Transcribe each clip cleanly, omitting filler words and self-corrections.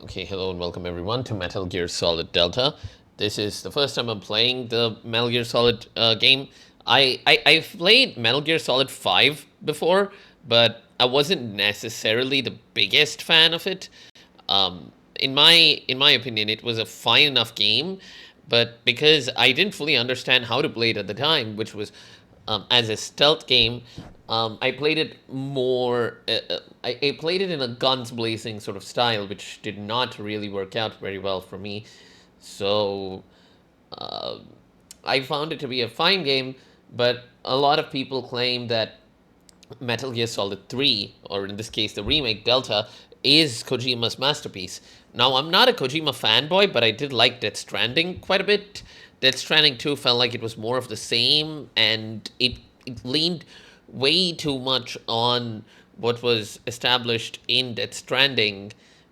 Okay, hello and welcome everyone to Metal Gear Solid Delta. This is the first time I'm playing the Metal Gear Solid game. I've played Metal Gear Solid 5 before, but I wasn't necessarily the biggest fan of it. In my opinion, it was a fine enough game, but because I didn't fully understand how to play it at the time, which was as a stealth game, I played it more. I played it in a guns blazing sort of style, which did not really work out very well for me. So uh, I found it to be a fine game, but a lot of people claim that Metal Gear Solid 3, or in this case the remake Delta, is Kojima's masterpiece. Now, I'm not a Kojima fanboy, but I did like Death Stranding quite a bit. Death Stranding 2 felt like it was more of the same, and it leaned way too much on what was established in Death Stranding,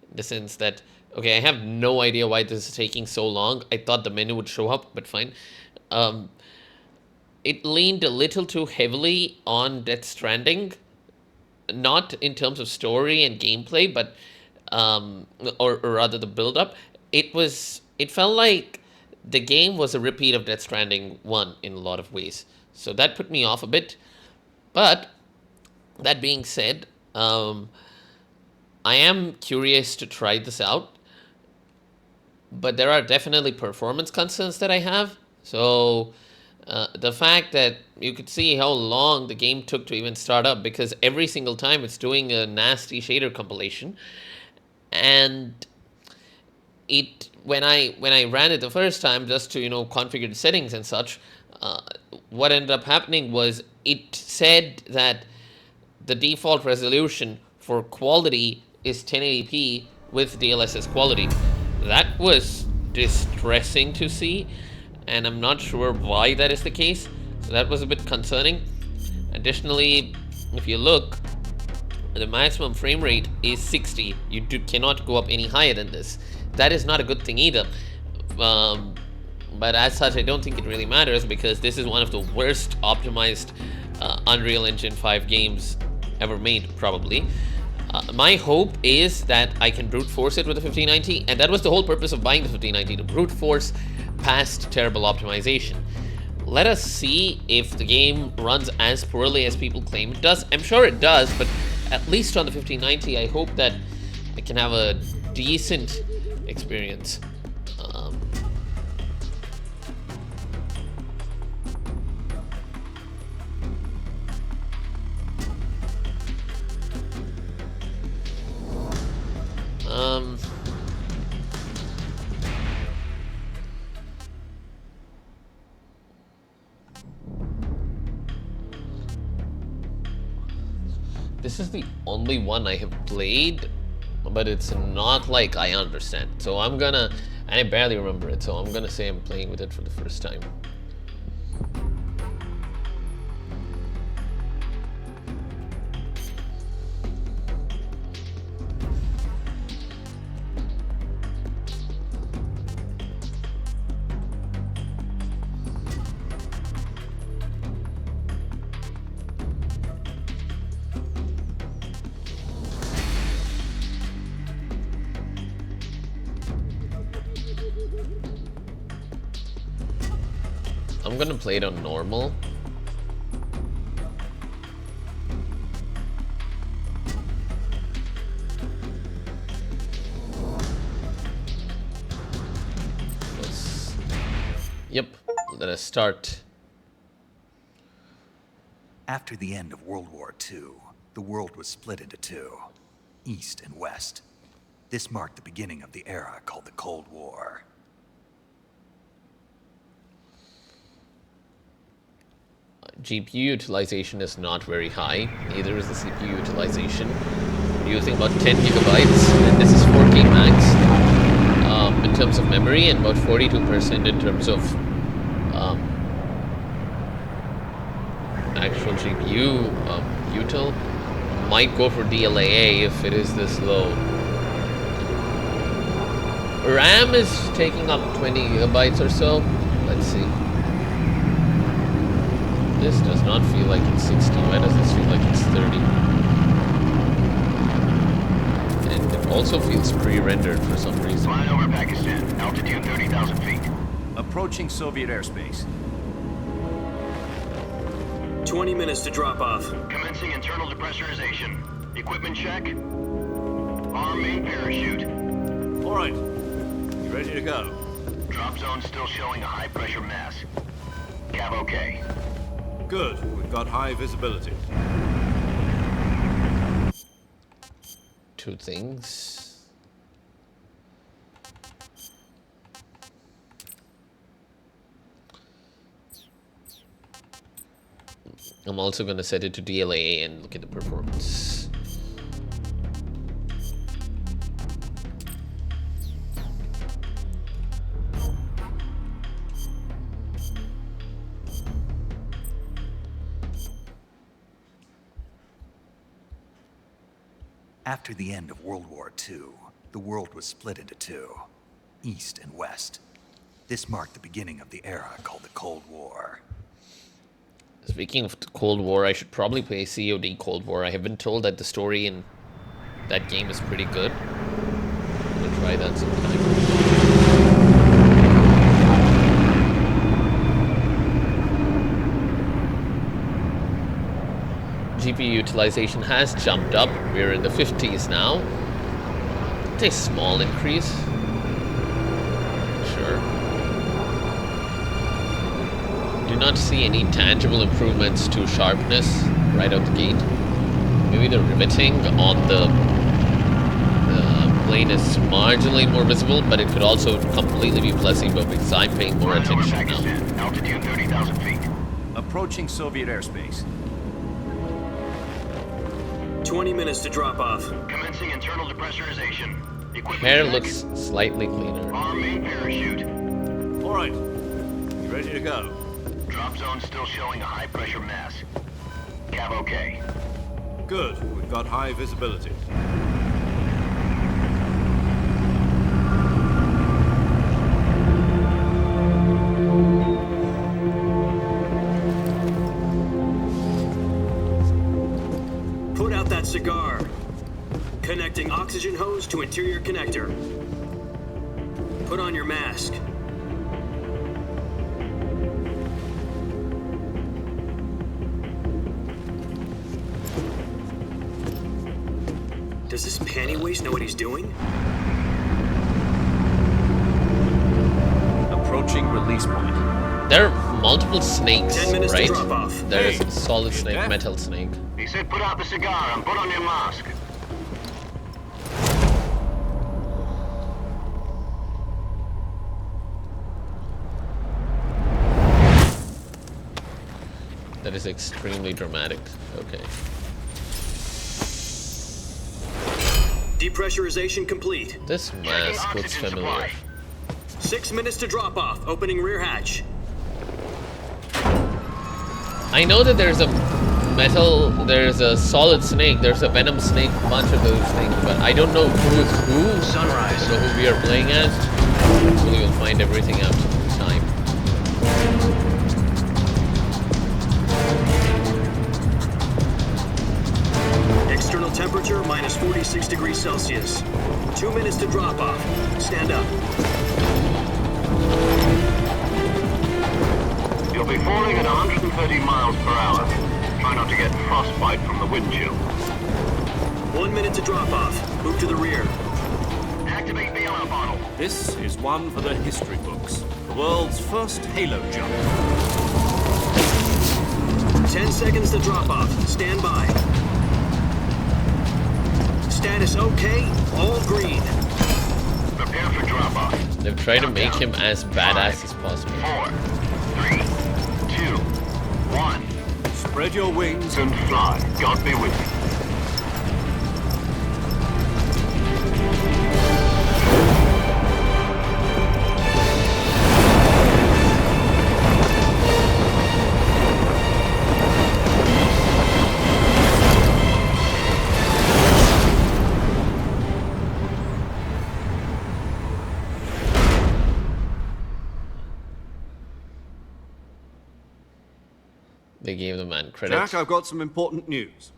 in the sense that, okay, I have no idea why this is taking so long. I thought the menu would show up, but fine. Um, it leaned a little too heavily on Death Stranding, not in terms of story and gameplay, but or rather the build up. It felt like the game was a repeat of Death Stranding 1 in a lot of ways. So that put me off a bit. But that being said, I am curious to try this out, but there are definitely performance concerns that I have. So the fact that you could see how long the game took to even start up, because every single time it's doing a nasty shader compilation, and it when I ran it the first time just to configure the settings and such, what ended up happening was it said that the default resolution for quality is 1080p with DLSS quality. That was distressing to see, and I'm not sure why that is the case. So that was a bit concerning. Additionally, if you look, the maximum frame rate is 60. You cannot go up any higher than this. That is not a good thing either. But as such, I don't think it really matters, because this is one of the worst optimized Unreal Engine 5 games ever made, probably. My hope is that I can brute force it with the 1590, and that was the whole purpose of buying the 1590, to brute force past terrible optimization. Let us see if the game runs as poorly as people claim it does. I'm sure it does, but at least on the 1590, I hope that I can have a decent experience. This is the only one I have played, but it's not like I understand. So I'm gonna, and I barely remember it, so I'm gonna say I'm playing with it for the first time. I'm gonna play it on normal. Yep, let us start. After the end of World War II, the world was split into two, East and West. This marked the beginning of the era called the Cold War. GPU utilization is not very high, neither is the CPU utilization. We're using about 10 gigabytes, and this is 4K max in terms of memory, and about 42% in terms of actual GPU util. Might go for DLAA if it is this low. RAM is taking up 20 gigabytes or so. Let's see. This does not feel like it's 60. Why does this feel like it's 30? And also feels pre-rendered for some reason. Flying over Pakistan, altitude 30,000 feet. Approaching Soviet airspace. 20 minutes to drop off. Commencing internal depressurization. Equipment check. Arm main parachute. All right. You ready to go? Drop zone still showing a high pressure mass. Cav okay. Good. We've got high visibility. Two things. I'm also going to set it to DLA and look at the performance. After the end of World War II, the world was split into two, East and West. This marked the beginning of the era called the Cold War. Speaking of the Cold War, I should probably play COD Cold War. I have been told that the story in that game is pretty good. I'm gonna try that sometime. GPU utilization has jumped up. We're in the 50s now. It's a small increase. Sure. Do not see any tangible improvements to sharpness right out the gate. Maybe the riveting on the plane is marginally more visible, but it could also completely be placebo because I'm paying more Flying over attention now. Pakistan, altitude 30,000 feet. Approaching Soviet airspace. 20 minutes to drop off. Commencing internal depressurization. Equipment Hair check. looks slightly cleaner. Arm main parachute. All right. You ready to go? Drop zone still showing a high pressure mass. Cav okay. Good. We've got high visibility. Put out that cigar. Connecting oxygen hose to interior connector. Put on your mask. Does this panty waste know what he's doing? Approaching release point. There are multiple snakes, 10 minutes to right? drop off. There's Hey, solid you snake, deaf? metal snake. He said put out the cigar and put on your mask. That is extremely dramatic. Okay. Depressurization complete. This Checking mask looks oxygen familiar. supply. 6 minutes to drop off. Opening rear hatch. I know that there's a solid snake, there's a venom snake, a bunch of those things, but I don't know who is who. Sunrise. I don't know who we are playing as. Hopefully we'll find everything out in time. External temperature minus 46 degrees Celsius. 2 minutes to drop off. Stand up. You'll be falling at 130 miles per hour. Try not to get frostbite from the wind chill. 1 minute to drop off. Move to the rear. Activate the oil bottle. This is one for the history books. The world's first halo jump. 10 seconds to drop off. Stand by. Status okay. All green. Prepare for drop-off. They've tried to make him as badass as possible. 4, 3, 2, 1. Spread your wings. And fly. God be with you. They gave the man credit. Jack, I've got some important news.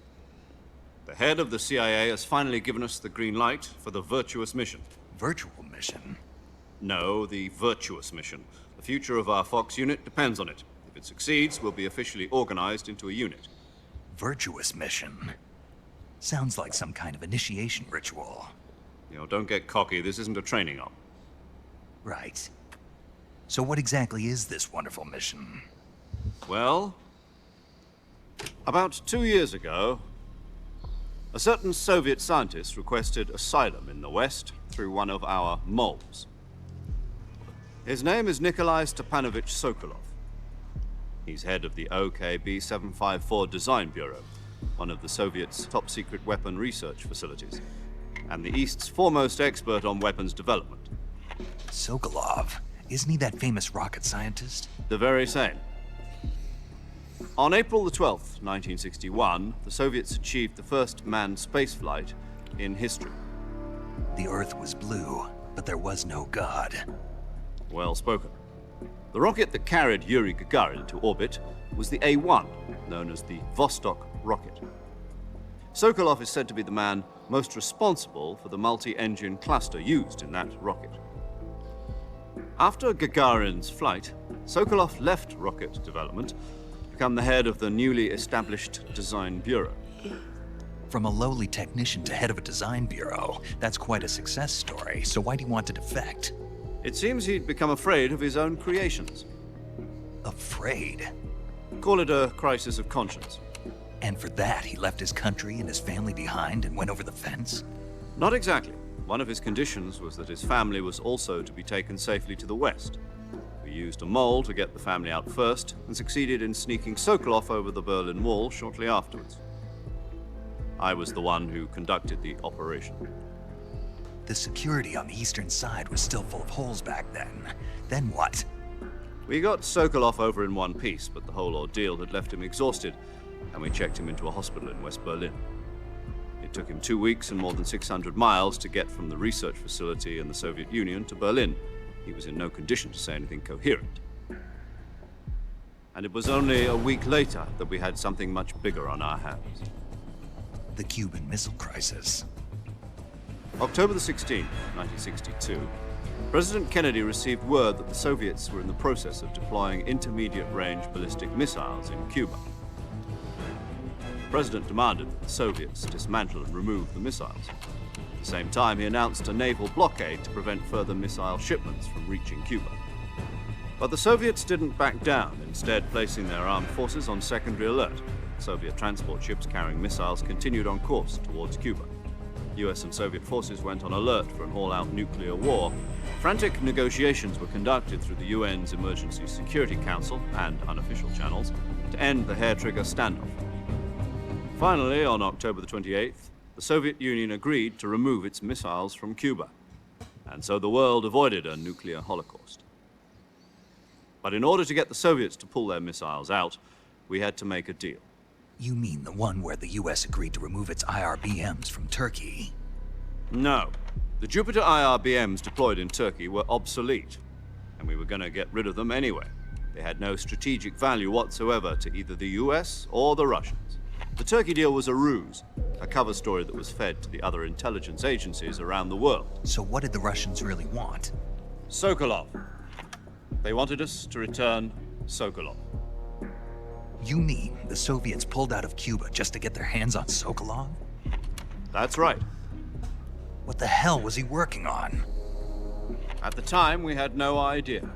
The head of the CIA has finally given us the green light for the Virtuous mission. Virtual mission? No, the Virtuous mission. The future of our Fox unit depends on it. If it succeeds, we'll be officially organized into a unit. Virtuous mission? Sounds like some kind of initiation ritual. Don't get cocky. This isn't a training op. Right. So what exactly is this wonderful mission? Well, about 2 years ago, a certain Soviet scientist requested asylum in the West through one of our moles. His name is Nikolai Stepanovich Sokolov. He's head of the OKB 754 Design Bureau, one of the Soviets' top-secret weapon research facilities, and the East's foremost expert on weapons development. Sokolov? Isn't he that famous rocket scientist? The very same. On April the 12th, 1961, the Soviets achieved the first manned spaceflight in history. The Earth was blue, but there was no God. Well spoken. The rocket that carried Yuri Gagarin to orbit was the A-1, known as the Vostok rocket. Sokolov is said to be the man most responsible for the multi-engine cluster used in that rocket. After Gagarin's flight, Sokolov left rocket development to become the head of the newly established Design Bureau. From a lowly technician to head of a design bureau, that's quite a success story, so why'd he want to defect? It seems he'd become afraid of his own creations. Afraid? Call it a crisis of conscience. And for that, he left his country and his family behind and went over the fence? Not exactly. One of his conditions was that his family was also to be taken safely to the West. We used a mole to get the family out first and succeeded in sneaking Sokolov over the Berlin Wall shortly afterwards. I was the one who conducted the operation. The security on the eastern side was still full of holes back then. Then what? We got Sokolov over in one piece, but the whole ordeal had left him exhausted, and we checked him into a hospital in West Berlin. It took him 2 weeks and more than 600 miles to get from the research facility in the Soviet Union to Berlin. He was in no condition to say anything coherent. And it was only a week later that we had something much bigger on our hands. The Cuban Missile Crisis. October the 16th, 1962, President Kennedy received word that the Soviets were in the process of deploying intermediate-range ballistic missiles in Cuba. The President demanded that the Soviets dismantle and remove the missiles. At the same time, he announced a naval blockade to prevent further missile shipments from reaching Cuba. But the Soviets didn't back down, instead placing their armed forces on secondary alert. Soviet transport ships carrying missiles continued on course towards Cuba. US and Soviet forces went on alert for an all-out nuclear war. Frantic negotiations were conducted through the UN's Emergency Security Council and unofficial channels to end the hair-trigger standoff. Finally, on October the 28th, the Soviet Union agreed to remove its missiles from Cuba, and so the world avoided a nuclear holocaust. But in order to get the Soviets to pull their missiles out, we had to make a deal. You mean the one where the US agreed to remove its IRBMs from Turkey? No. The Jupiter IRBMs deployed in Turkey were obsolete, and we were going to get rid of them anyway. They had no strategic value whatsoever to either the US or the Russians. The Turkey deal was a ruse, a cover story that was fed to the other intelligence agencies around the world. So what did the Russians really want? Sokolov. They wanted us to return Sokolov. You mean the Soviets pulled out of Cuba just to get their hands on Sokolov? That's right. What the hell was he working on? At the time, we had no idea.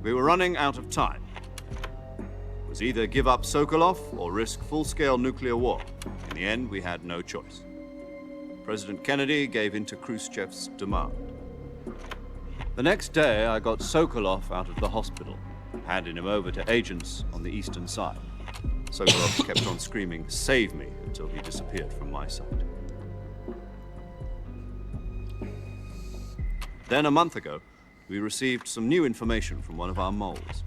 We were running out of time. It was either give up Sokolov or risk full-scale nuclear war. In the end, we had no choice. President Kennedy gave in to Khrushchev's demand. The next day, I got Sokolov out of the hospital, handing him over to agents on the eastern side. Sokolov kept on screaming, "Save me," until he disappeared from my sight. Then, a month ago, we received some new information from one of our moles.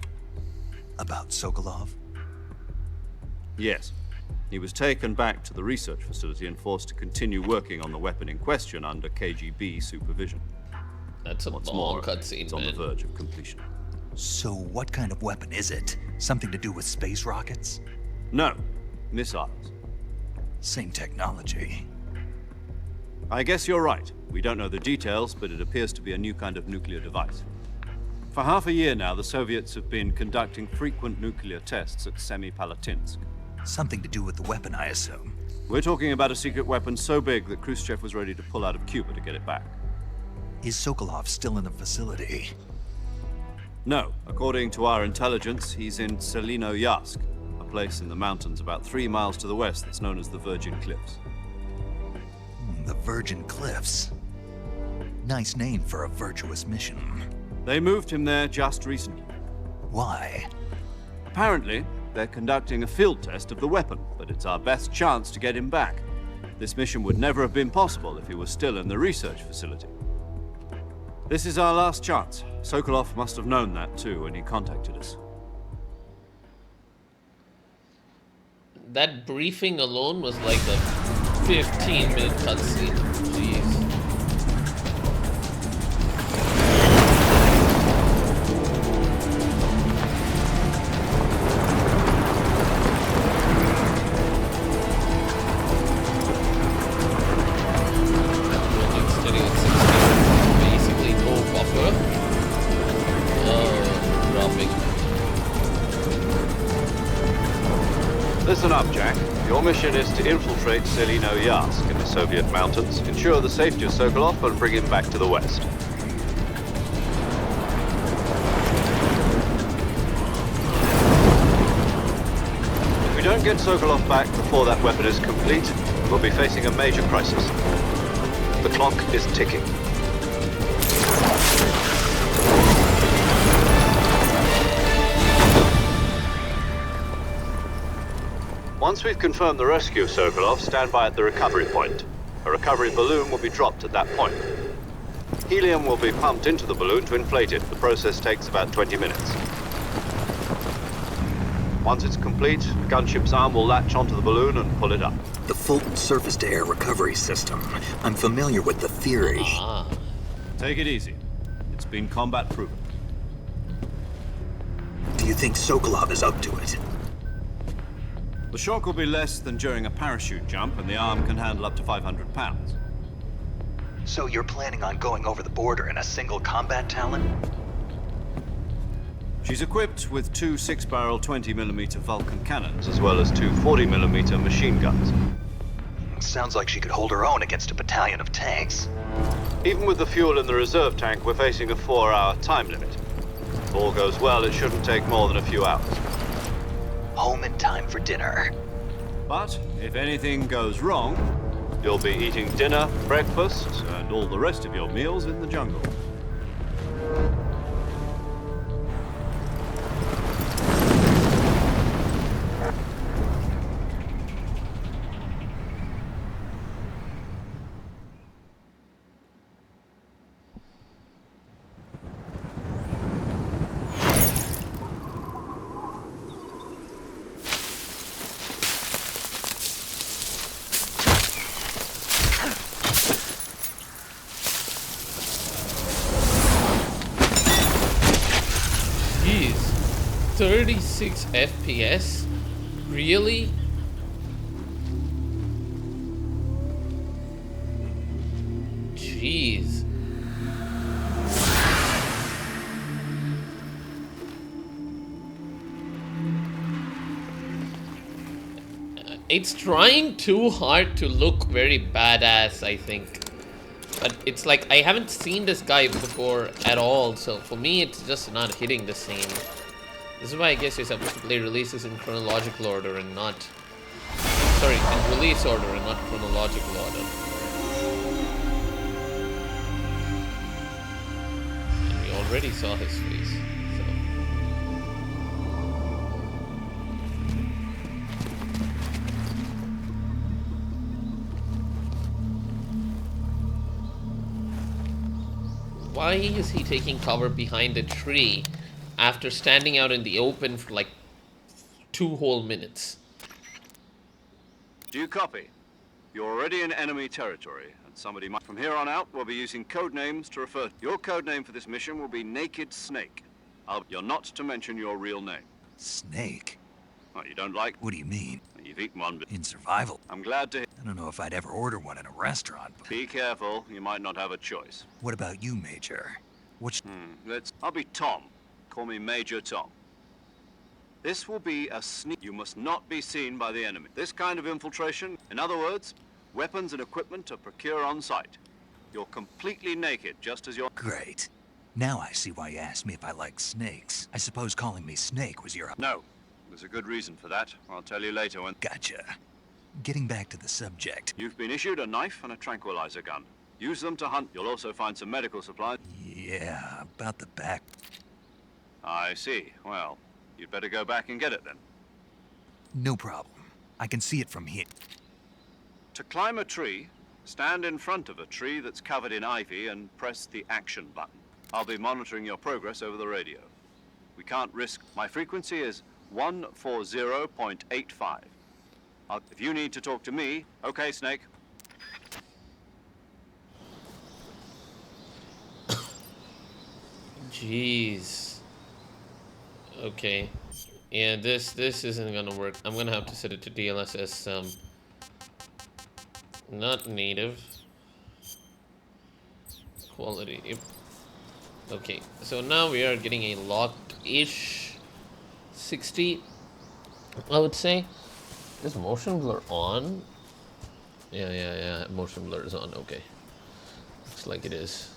About Sokolov? Yes. He was taken back to the research facility and forced to continue working on the weapon in question under KGB supervision. That's a What's long more, cutscene, it's on the man. verge of completion. So what kind of weapon is it? Something to do with space rockets? No, missiles. Same technology. I guess you're right. We don't know the details, but it appears to be a new kind of nuclear device. For half a year now, the Soviets have been conducting frequent nuclear tests at Semipalatinsk. Something to do with the weapon, I assume. We're talking about a secret weapon so big that Khrushchev was ready to pull out of Cuba to get it back. Is Sokolov still in the facility? No, according to our intelligence, he's in Selino-Yarsk, a place in the mountains about 3 miles to the west that's known as the Virgin Cliffs. The Virgin Cliffs. Nice name for a virtuous mission. They moved him there just recently. Why? Apparently, they're conducting a field test of the weapon, but it's our best chance to get him back. This mission would never have been possible if he was still in the research facility. This is our last chance. Sokolov must have known that too when he contacted us. That briefing alone was like a 15-minute cutscene. Jeez. Basically no buffer. Dropping. Listen up, Jack. Your mission is to infiltrate Selino-Yarsk in the Soviet mountains, ensure the safety of Sokolov, and bring him back to the west. If we don't get Sokolov back before that weapon is complete, we'll be facing a major crisis. The clock is ticking. Once we've confirmed the rescue of Sokolov, stand by at the recovery point. A recovery balloon will be dropped at that point. Helium will be pumped into the balloon to inflate it. The process takes about 20 minutes. Once it's complete, the gunship's arm will latch onto the balloon and pull it up. The Fulton surface-to-air recovery system. I'm familiar with the theory. Take it easy. It's been combat proven. Do you think Sokolov is up to it? The shock will be less than during a parachute jump, and the arm can handle up to 500 pounds. So you're planning on going over the border in a single combat Talon? She's equipped with 2 6-barrel 20mm Vulcan cannons, as well as 2 40mm machine guns. Sounds like she could hold her own against a battalion of tanks. Even with the fuel in the reserve tank, we're facing a 4-hour time limit. If all goes well, it shouldn't take more than a few hours. Home in time for dinner. But if anything goes wrong, you'll be eating dinner, breakfast, and all the rest of your meals in the jungle. Jeez. 36 FPS? Really? Jeez. It's trying too hard to look very badass, I think. But it's like, I haven't seen this guy before at all, so for me it's just not hitting the same. This is why I guess you're supposed to play releases in chronological order and not... Sorry, in release order and not chronological order. And we already saw his face, so... Why is he taking cover behind a tree after standing out in the open for like 2 whole minutes? Do you copy? You're already in enemy territory, and somebody might... From here on out, we'll be using code names to refer... Your code name for this mission will be Naked Snake. You're not to mention your real name. Snake? Well, you don't like... What do you mean? You've eaten one. In survival? I'm glad to. I don't know if I'd ever order one in a restaurant. But Be careful. You might not have a choice. what about you, Major? What's... I'll be Tom. Call me Major Tom. This will be a sneak. You must not be seen by the enemy. This kind of infiltration, in other words, weapons and equipment are procured on site. You're completely naked, just as you're... Great. Now I see why you asked me if I like snakes. I suppose calling me Snake was your... No. There's a good reason for that. I'll tell you later when... Gotcha. Getting back to the subject. You've been issued a knife and a tranquilizer gun. Use them to hunt. You'll also find some medical supplies. Yeah, about the back. I see. Well, you'd better go back and get it then. No problem. I can see it from here. To climb a tree, stand in front of a tree that's covered in ivy and press the action button. I'll be monitoring your progress over the radio. We can't risk... My frequency is 140.85. If you need to talk to me... Okay, Snake. Jeez. Okay. Yeah, this isn't gonna work. I'm gonna have to set it to DLSS, not native. Quality. Yep. Okay, so now we are getting a locked-ish 60, I would say. Is motion blur on? Yeah. Motion blur is on. Okay. Looks like it is.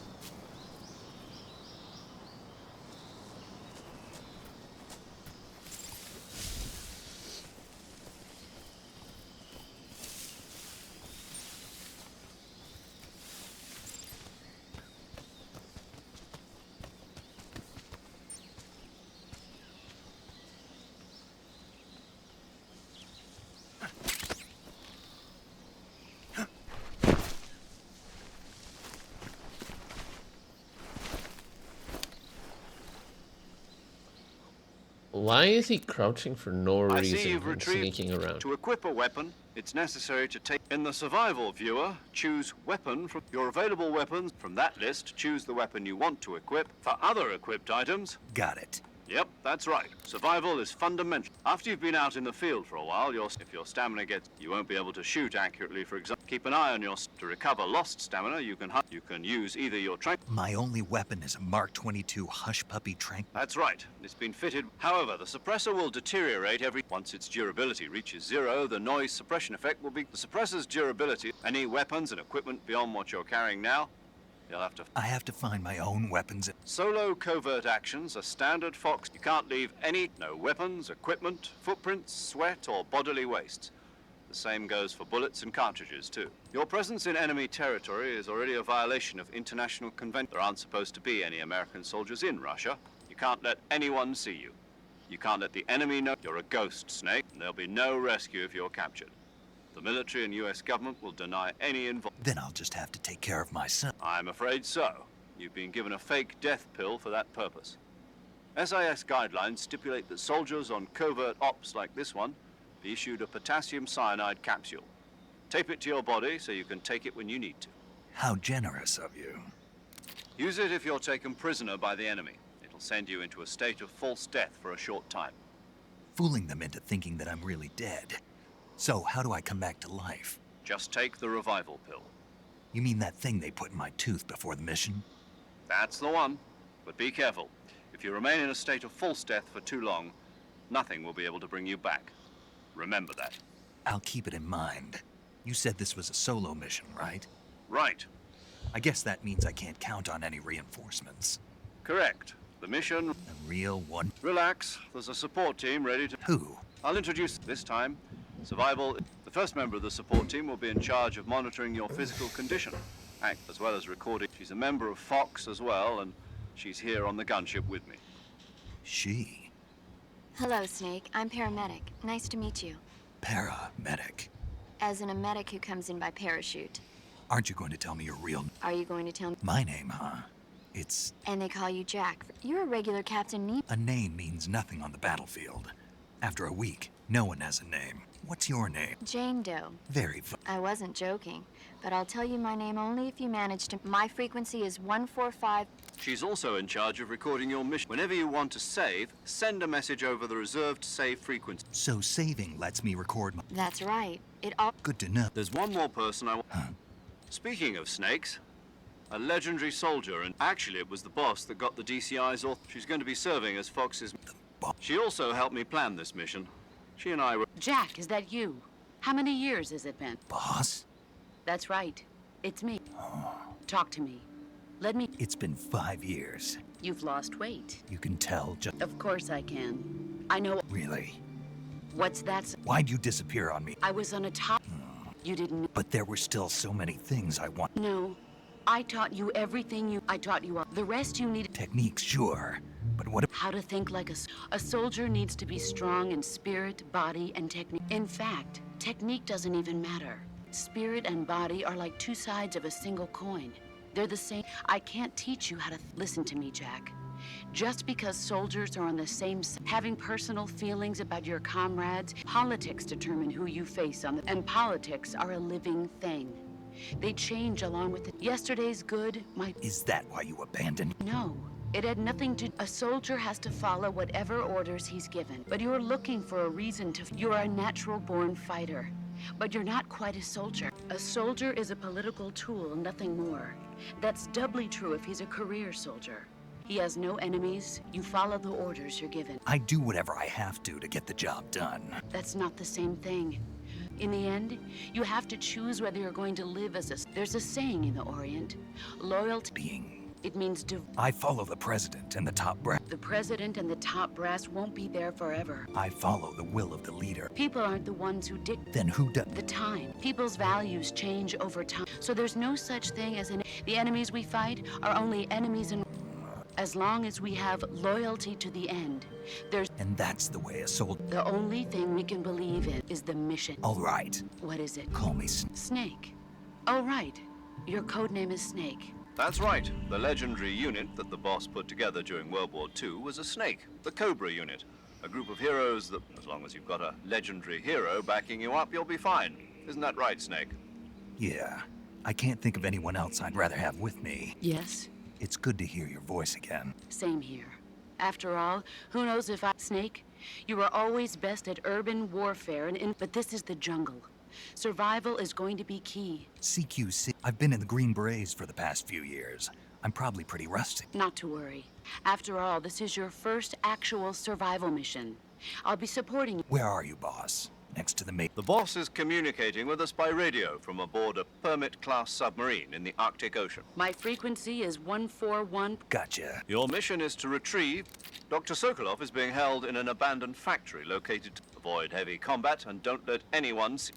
Why is he crouching for no I reason see you've and retrieved. sneaking around? To equip a weapon, it's necessary to take... In the survival viewer, choose weapon from your available weapons. From that list, choose the weapon you want to equip. For other equipped items... Got it. Yep, that's right. Survival is fundamental. After you've been out in the field for a while, if your stamina gets... You won't be able to shoot accurately, for example. Keep an eye on your... To recover lost stamina, you can use either your trank... My only weapon is a Mark 22 Hush Puppy trank... That's right. It's been fitted. However, the suppressor will deteriorate once its durability reaches 0, the noise suppression effect will be... The suppressor's durability, any weapons and equipment beyond what you're carrying now, you'll have to... I have to find my own weapons. Solo covert actions are standard Fox. You can't leave no weapons, equipment, footprints, sweat, or bodily wastes. The same goes for bullets and cartridges, too. Your presence in enemy territory is already a violation of international convention. There aren't supposed to be any American soldiers in Russia. You can't let anyone see you. You can't let the enemy know you're a ghost, Snake, and there'll be no rescue if you're captured. The military and U.S. government will deny any involvement. Then I'll just have to take care of myself. I'm afraid so. You've been given a fake death pill for that purpose. SIS guidelines stipulate that soldiers on covert ops like this one be issued a potassium cyanide capsule. Tape it to your body so you can take it when you need to. How generous of you. Use it if you're taken prisoner by the enemy. It'll send you into a state of false death for a short time. Fooling them into thinking that I'm really dead. So, how do I come back to life? Just take the revival pill. You mean that thing they put in my tooth before the mission? That's the one. But be careful. If you remain in a state of false death for too long, nothing will be able to bring you back. Remember that. I'll keep it in mind. You said this was a solo mission, right? Right. I guess that means I can't count on any reinforcements. Correct. The mission... A real one? Relax. There's a support team ready to... Who? I'll introduce this time. Survival... The first member of the support team will be in charge of monitoring your physical condition, as well as recording. She's a member of Fox as well, and she's here on the gunship with me. She? Hello, Snake. I'm paramedic. Nice to meet you. Paramedic. As in a medic who comes in by parachute. Aren't you going to tell me your real... Are you going to tell me... My name, huh? It's... And they call you Jack. You're a regular Captain Nemo. A name means nothing on the battlefield. After a week, No one has a name. What's your name? Jane Doe. Very fun. I wasn't joking, but I'll tell you my name only if you manage to. My frequency is 145. She's also in charge of recording your mission. Whenever you want to save, send a message over the reserved save frequency. So saving lets me record my... That's right. It all. Good to know. There's one more person I want. Huh? Speaking of snakes, a legendary soldier, and actually it was the boss that got the DCI's off. She's going to be serving as Fox's... She also helped me plan this mission. She and I were... Jack, is that you? How many years has it been? Boss? That's right. It's me. Talk to me. Let me... It's been 5 years. You've lost weight. You can tell just... Of course I can. I know... Really? What's that? Why'd you disappear on me? I was on a top... You didn't... But there were still so many things I want... No. I taught you everything you... I taught you all. The rest you needed... Techniques, sure. But what... How to think like a soldier needs to be strong in spirit, body, and technique. In fact, technique doesn't even matter. Spirit and body are like two sides of a single coin. They're the same. I can't teach you how to... Listen to me, Jack. Just because soldiers are on the same side, having personal feelings about your comrades, politics determine who you face on the... And politics are a living thing. They change along with it. Yesterday's good might... Is that why you abandoned... No. It had nothing to... A soldier has to follow whatever orders he's given. But you're looking for a reason to... You're a natural-born fighter. But you're not quite a soldier. A soldier is a political tool, nothing more. That's doubly true if he's a career soldier. He has no enemies. You follow the orders you're given. I do whatever I have to get the job done. That's not the same thing. In the end, you have to choose whether you're going to live as a... There's a saying in the Orient. Loyalty... Being... It means I follow the president and the top brass. The president and the top brass won't be there forever. I follow the will of the leader. People aren't the ones who dictate. Then who does? The time. People's values change over time. So there's no such thing as the enemies we fight are only enemies in... As long as we have loyalty to the end, there's... And that's the way a soldier... The only thing we can believe in is the mission. All right. What is it? Call me Snake. Oh, right. Your codename is Snake. That's right. The legendary unit that the boss put together during World War II was a snake, the Cobra unit. A group of heroes that, as long as you've got a legendary hero backing you up, you'll be fine. Isn't that right, Snake? Yeah. I can't think of anyone else I'd rather have with me. Yes? It's good to hear your voice again. Same here. After all, who knows if Snake, you were always best at urban warfare, but this is the jungle. Survival is going to be key. CQC. I've been in the Green Berets for the past few years. I'm probably pretty rusty. Not to worry. After all, this is your first actual survival mission. I'll be supporting you. Where are you, boss? Next to the mate. The boss is communicating with us by radio from aboard a Permit-class submarine in the Arctic Ocean. My frequency is 141. Gotcha. Your mission is to retrieve... Dr. Sokolov is being held in an abandoned factory located... Avoid heavy combat and don't let anyone see...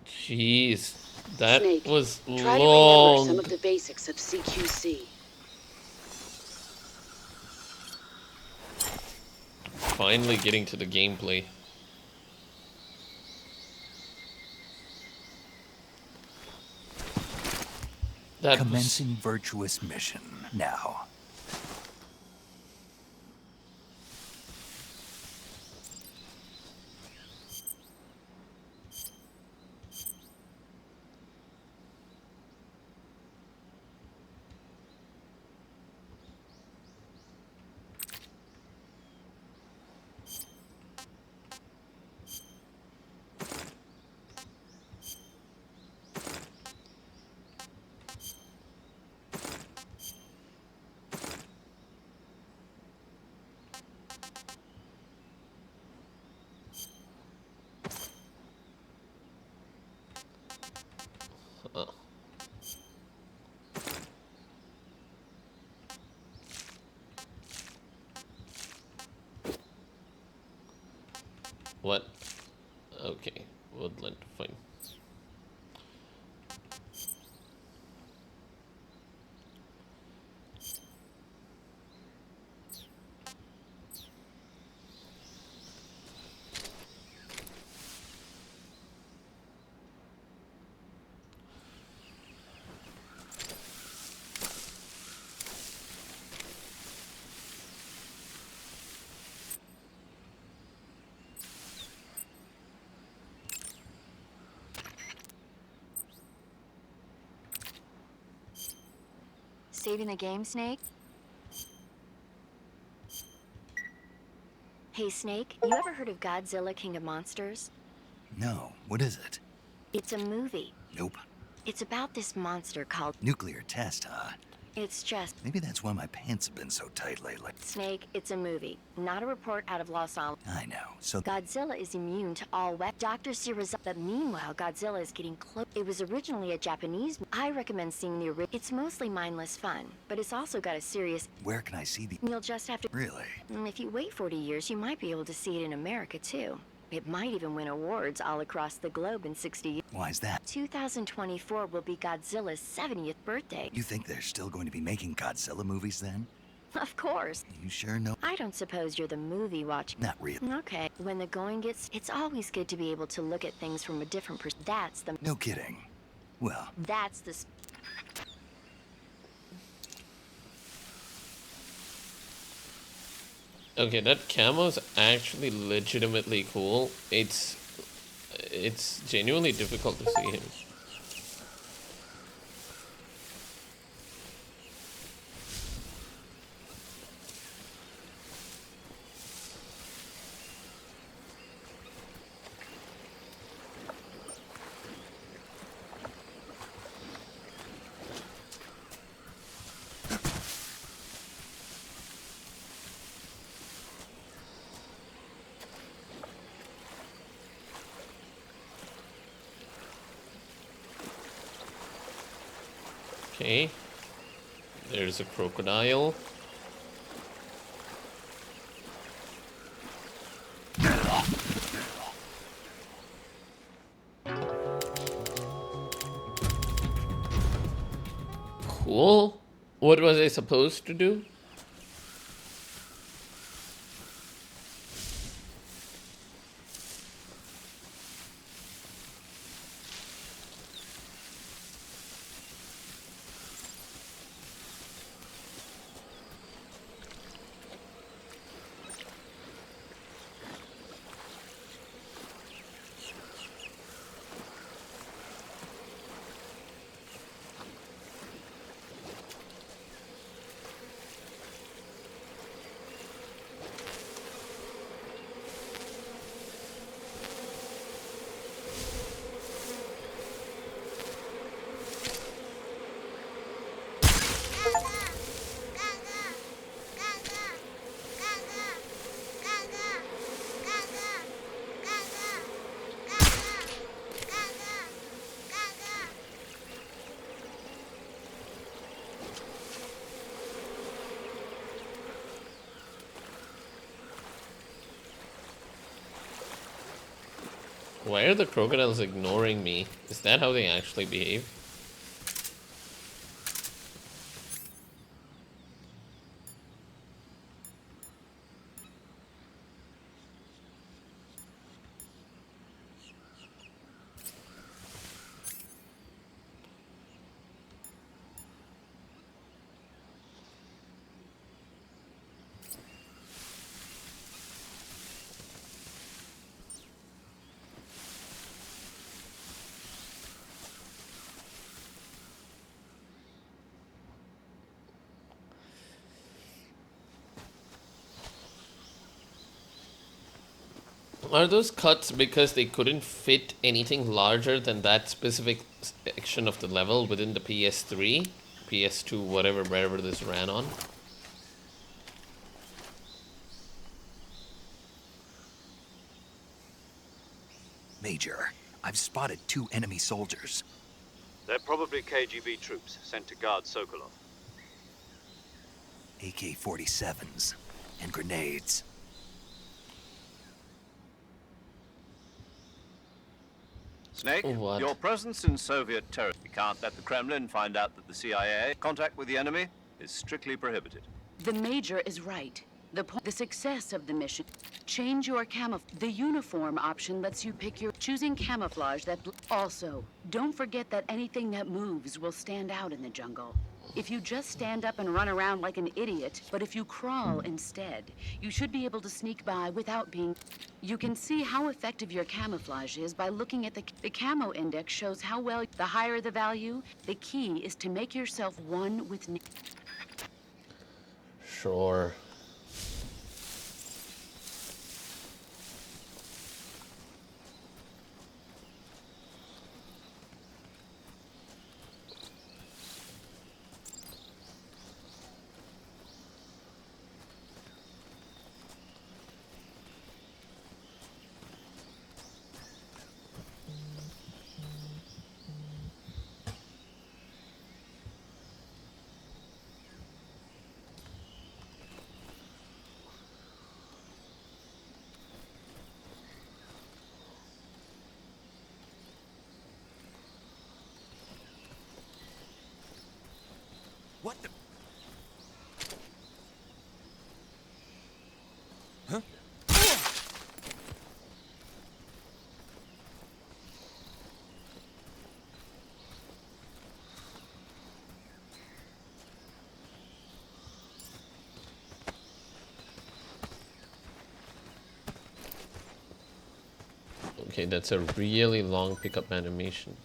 Jeez, that Snake, was try to remember long. some of the basics of CQC. Finally getting to the gameplay. That was... Commencing Virtuous mission now. What? Okay, woodland, fine. Saving the game, Snake? Hey, Snake, you ever heard of Godzilla King of Monsters? No, what is it? It's a movie. Nope. It's about this monster called... Nuclear test, huh? It's just... Maybe that's why my pants have been so tight lately. Snake, it's a movie, not a report out of Los Angeles. I know, so... Godzilla is immune to all weapons. Dr. Siriza... But meanwhile, Godzilla is getting close. It was originally a Japanese... I recommend seeing the original. It's mostly mindless fun, but it's also got a serious... Where can I see the... You'll just have to... Really? If you wait 40 years, you might be able to see it in America, too. It might even win awards all across the globe in 60 years. Why is that? 2024 will be Godzilla's 70th birthday. You think they're still going to be making Godzilla movies then? Of course. You sure know? I don't suppose you're the movie watcher. Not really. Okay. When the going gets... It's always good to be able to look at things from a different perspective. That's the... No kidding. Well... That's the... Okay, that camo's actually legitimately cool. It's genuinely difficult to see him. Okay, there's a crocodile. Cool. What was I supposed to do? Why are the crocodiles ignoring me? Is that how they actually behave? Are those cuts because they couldn't fit anything larger than that specific section of the level within the PS3, PS2, whatever, wherever this ran on? Major, I've spotted 2 enemy soldiers. They're probably KGB troops sent to guard Sokolov. AK-47s and grenades. Snake, What? your presence in Soviet territory. You can't let the Kremlin find out that the CIA contact with the enemy is strictly prohibited. The Major is right. The success of the mission. Change your camouflage. The uniform option lets you pick your choosing camouflage that... Also, don't forget that anything that moves will stand out in the jungle. If you just stand up and run around like an idiot, but if you crawl instead, you should be able to sneak by without being... You can see how effective your camouflage is by looking at the camo index shows how well... The higher the value, the key is to make yourself one with... Sure. What the? Okay, that's a really long pickup animation.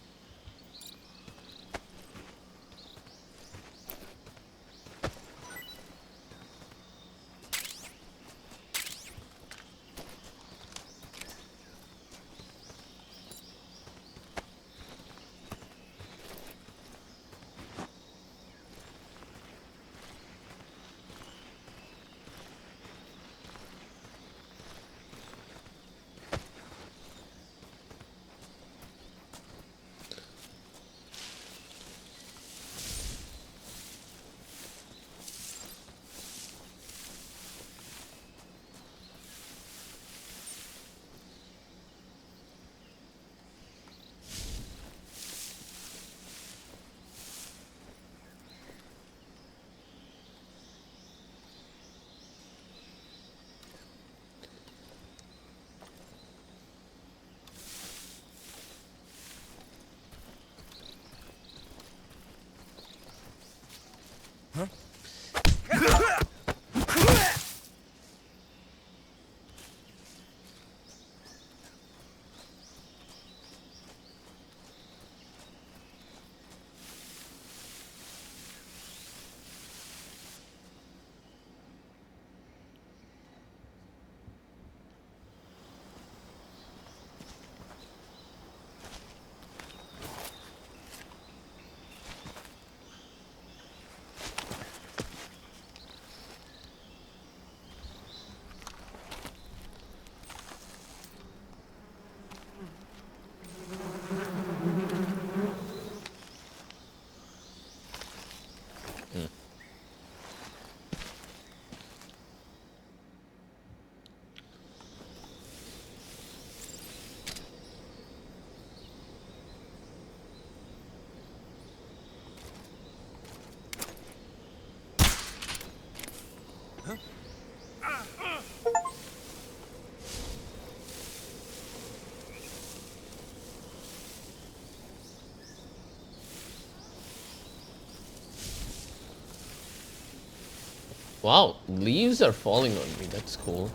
Wow, leaves are falling on me. That's cool.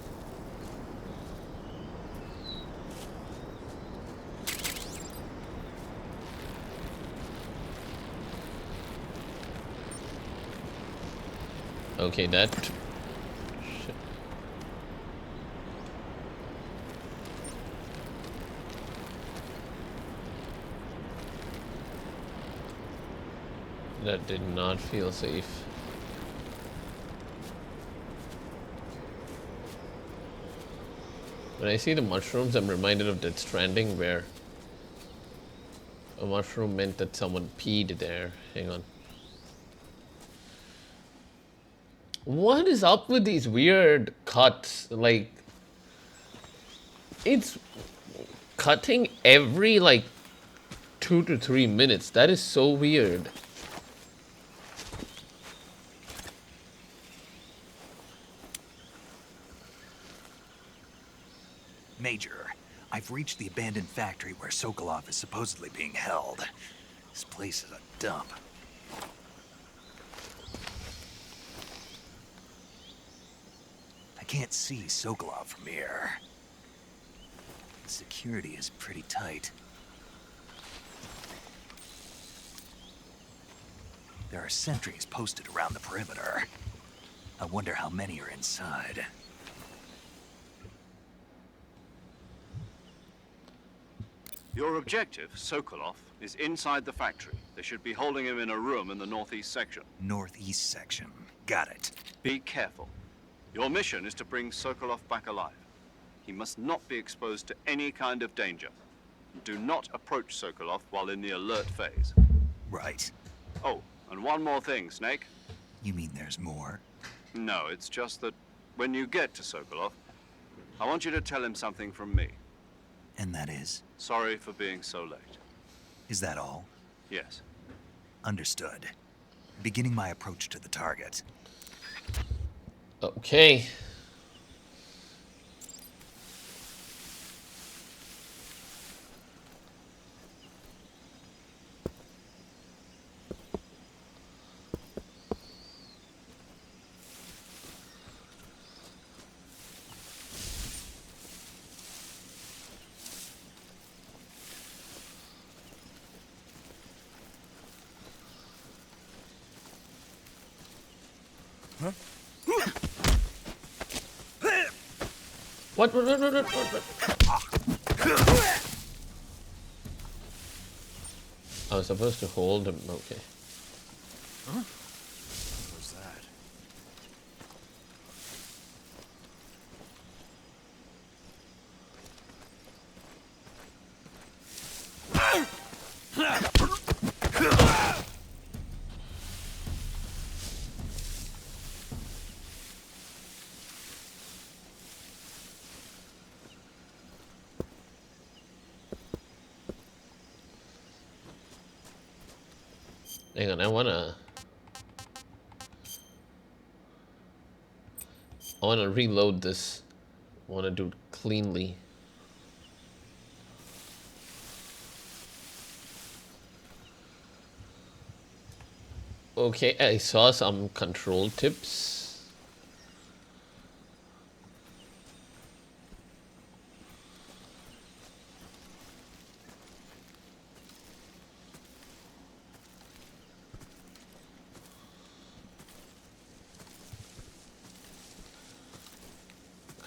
Okay, that... Shit. That did not feel safe. When I see the mushrooms, I'm reminded of Death Stranding, where a mushroom meant that someone peed there. Hang on. What is up with these weird cuts? Like, it's cutting every, like, 2 to 3 minutes. That is so weird. Major, I've reached the abandoned factory where Sokolov is supposedly being held. This place is a dump. I can't see Sokolov from here. The security is pretty tight. There are sentries posted around the perimeter. I wonder how many are inside. Your objective, Sokolov, is inside the factory. They should be holding him in a room in the northeast section. Northeast section. Got it. Be careful. Your mission is to bring Sokolov back alive. He must not be exposed to any kind of danger. Do not approach Sokolov while in the alert phase. Right. Oh, and one more thing, Snake. You mean there's more? No, it's just that when you get to Sokolov, I want you to tell him something from me. And that is? Sorry for being so late. Is that all? Yes. Understood. Beginning my approach to the target. Okay. What? I was supposed to hold him. Okay. What's that? Hang on, I wanna reload this. I wanna do it cleanly. Okay, I saw some control tips.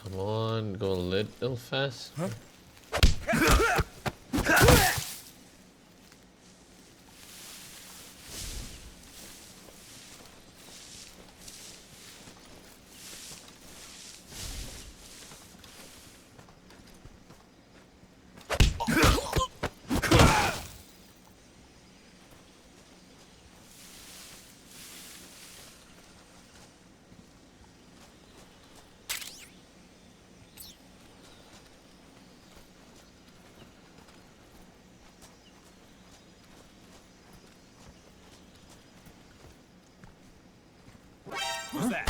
Come on, go a little fast. Huh? Who's that?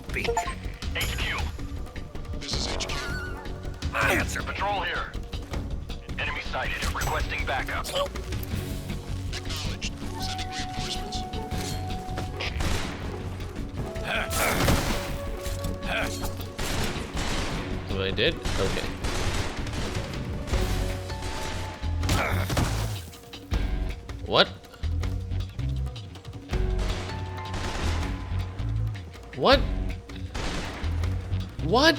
Speak. HQ. This is HQ. Answer. Patrol here. Enemy sighted. Requesting backup. Acknowledged. Sending reinforcements. I did? Okay. What? What? What?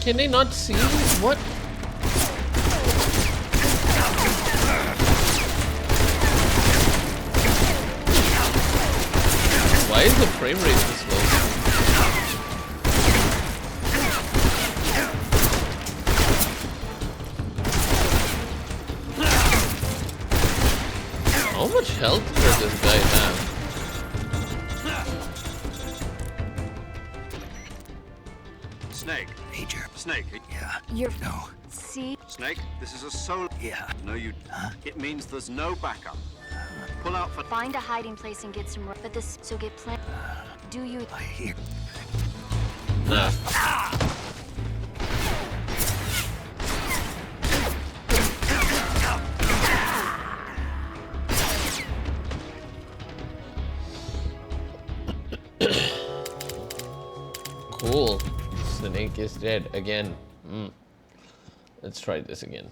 Can they not see me? What? Why is the frame rate this low? How much health does this guy have? Snake. Major. Snake. Yeah. You're... No. See? Snake, this is a solo... Yeah. No, you... Huh? It means there's no backup. Pull out for... Find a hiding place and get some... But this... So get plenty... Do you... I hear. Nah. Cool. Snake is dead again. Let's try this again.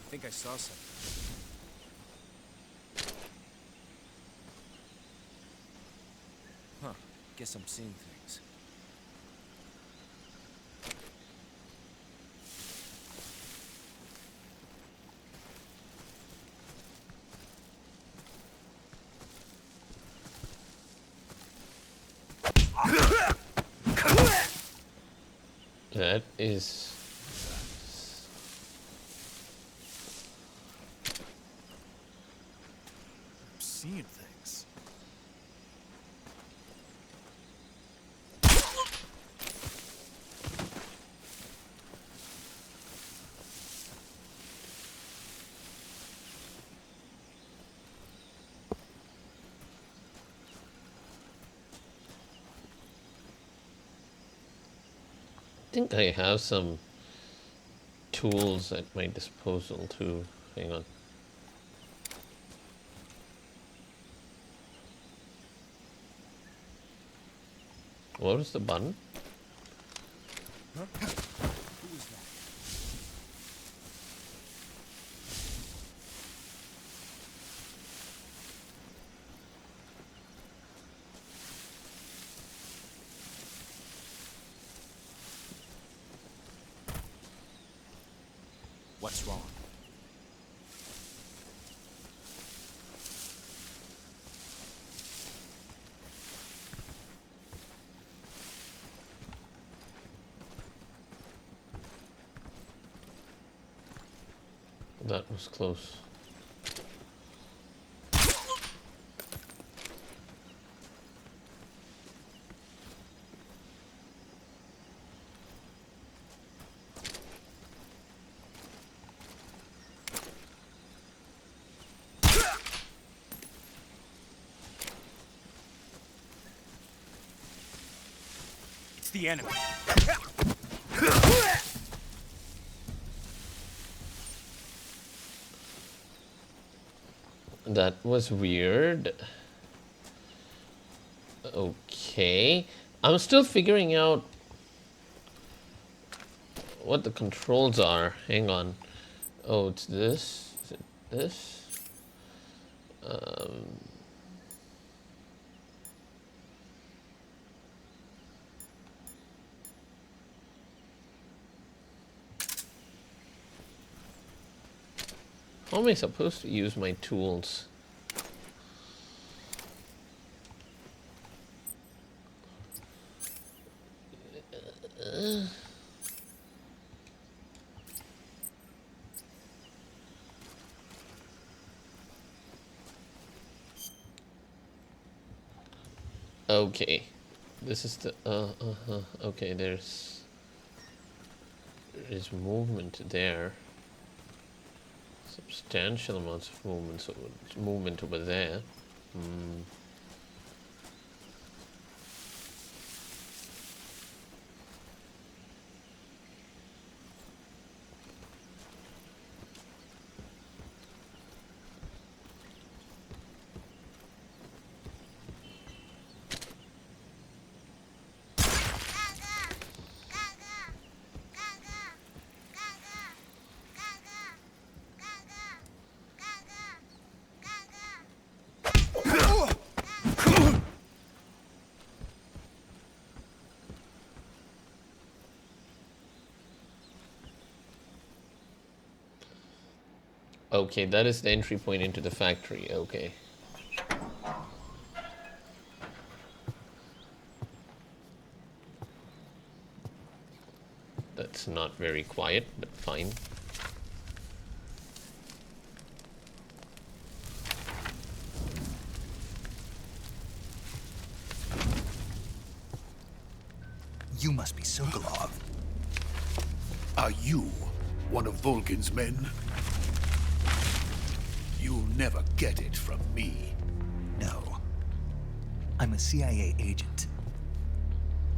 I think I saw something. Huh. Guess I'm seeing things. That is... Seeing things. I think I have some tools at my disposal too. Hang on. What was the button? Huh? Who was that? What's wrong? That was close. It's the enemy. That was weird. Okay. I'm still figuring out what the controls are. Hang on. Oh, it's this. Is it this? How am I supposed to use my tools? Okay, this is the okay, there's movement there, substantial amounts of movement, so it's movement over there. Okay, that is the entry point into the factory. Okay. That's not very quiet, but fine. You must be Sokolov. Are you one of Volgin's men? You'll never get it from me. No. I'm a CIA agent.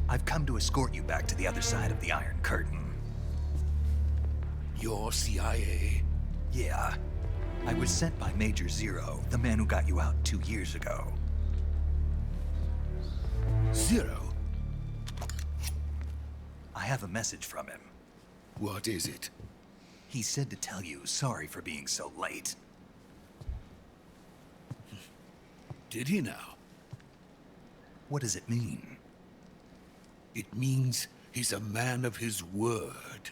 I've come to escort you back to the other side of the Iron Curtain. You're CIA? Yeah. I was sent by Major Zero, the man who got you out 2 years ago. Zero? I have a message from him. What is it? He said to tell you sorry for being so late. Did he now? What does it mean? It means he's a man of his word.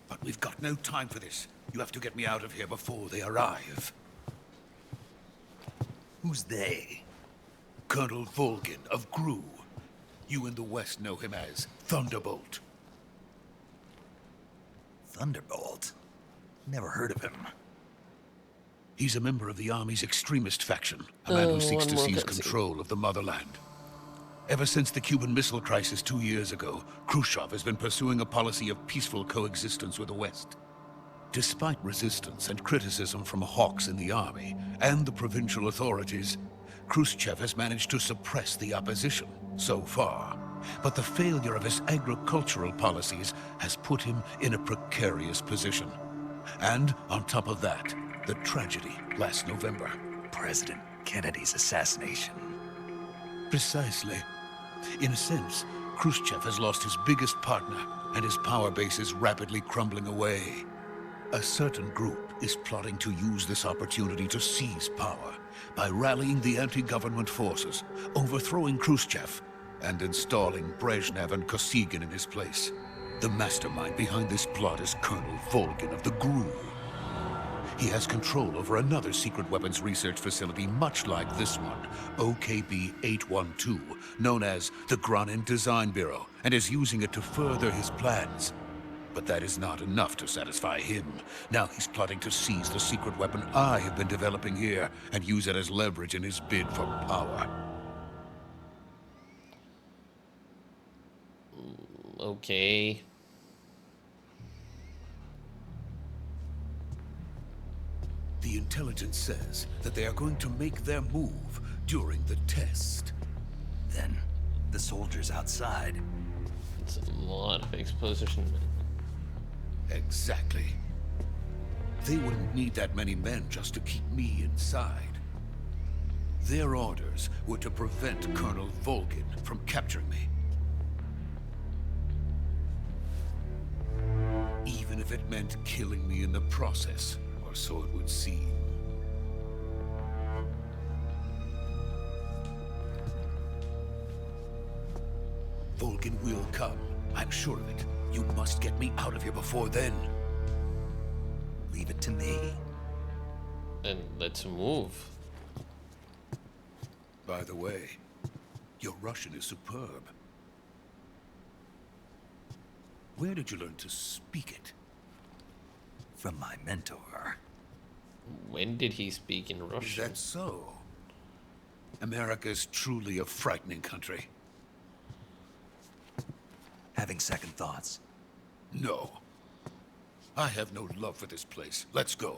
But we've got no time for this. You have to get me out of here before they arrive. Who's they? Colonel Volgin of GRU. You in the West know him as Thunderbolt. Thunderbolt? Never heard of him. He's a member of the Army's extremist faction, a man who seeks one to more seize cutscene. control of the motherland. Ever since the Cuban Missile Crisis 2 years ago, Khrushchev has been pursuing a policy of peaceful coexistence with the West. Despite resistance and criticism from hawks in the army and the provincial authorities, Khrushchev has managed to suppress the opposition so far. But the failure of his agricultural policies has put him in a precarious position. And on top of that, the tragedy last November. President Kennedy's assassination. Precisely. In a sense, Khrushchev has lost his biggest partner, and his power base is rapidly crumbling away. A certain group is plotting to use this opportunity to seize power by rallying the anti-government forces, overthrowing Khrushchev, and installing Brezhnev and Kosygin in his place. The mastermind behind this plot is Colonel Volgin of the GRU. He has control over another secret weapons research facility much like this one, OKB-812, known as the Granin Design Bureau, and is using it to further his plans. But that is not enough to satisfy him. Now he's plotting to seize the secret weapon I have been developing here and use it as leverage in his bid for power. Okay. The intelligence says that they are going to make their move during the test. Then, the soldiers outside. It's a lot of exposition. Exactly. They wouldn't need that many men just to keep me inside. Their orders were to prevent Colonel Volgin from capturing me. Even if it meant killing me in the process, or so it would seem. Volgin will come. I'm sure of it. You must get me out of here before then. Leave it to me. Then let's move. By the way, your Russian is superb. Where did you learn to speak it? From my mentor. When did he speak in Is Russian? that so? America is truly a frightening country. Having second thoughts. No. I have no love for this place. Let's go.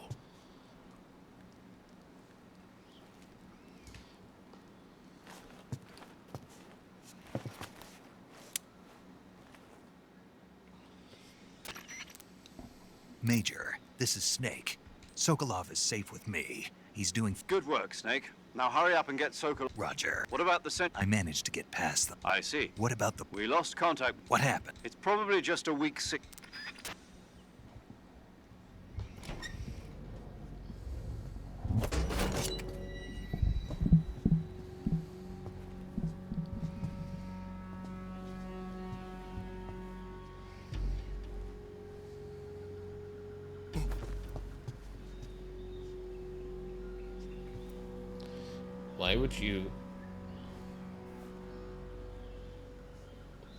Major, this is Snake. Sokolov is safe with me. He's doing Good work, Snake. Now hurry up and get Sokol. Roger. What about the I managed to get past them. I see. What about the... We lost contact. What happened? It's probably just a weak sick.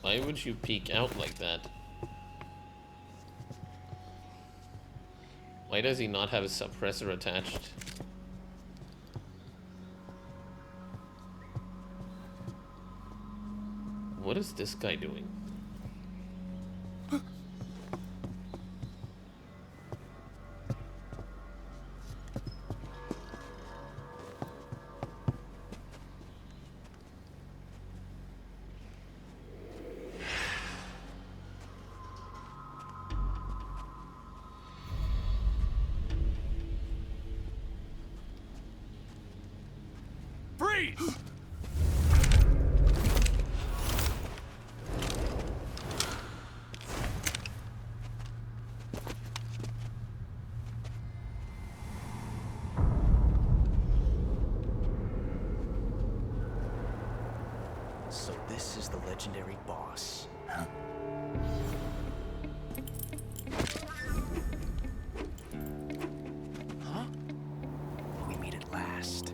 Why would you peek out like that? Why does he not have a suppressor attached? What is this guy doing? Freeze! So this is the legendary boss. Huh? Huh? We meet at last.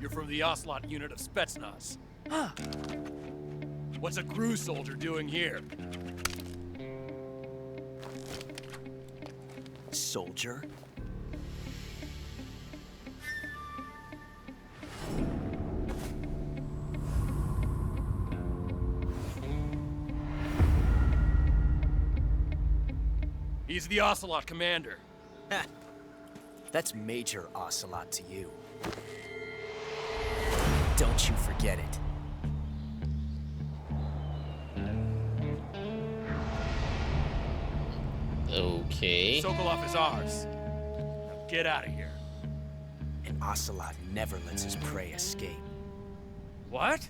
You're from the Ocelot unit of Spetsnaz. Huh. What's a crew soldier doing here? Soldier? He's the Ocelot commander. Ha! That's Major Ocelot to you. Don't you forget it. Okay. Sokolov is ours. Now get out of here. And Ocelot never lets his prey escape. What?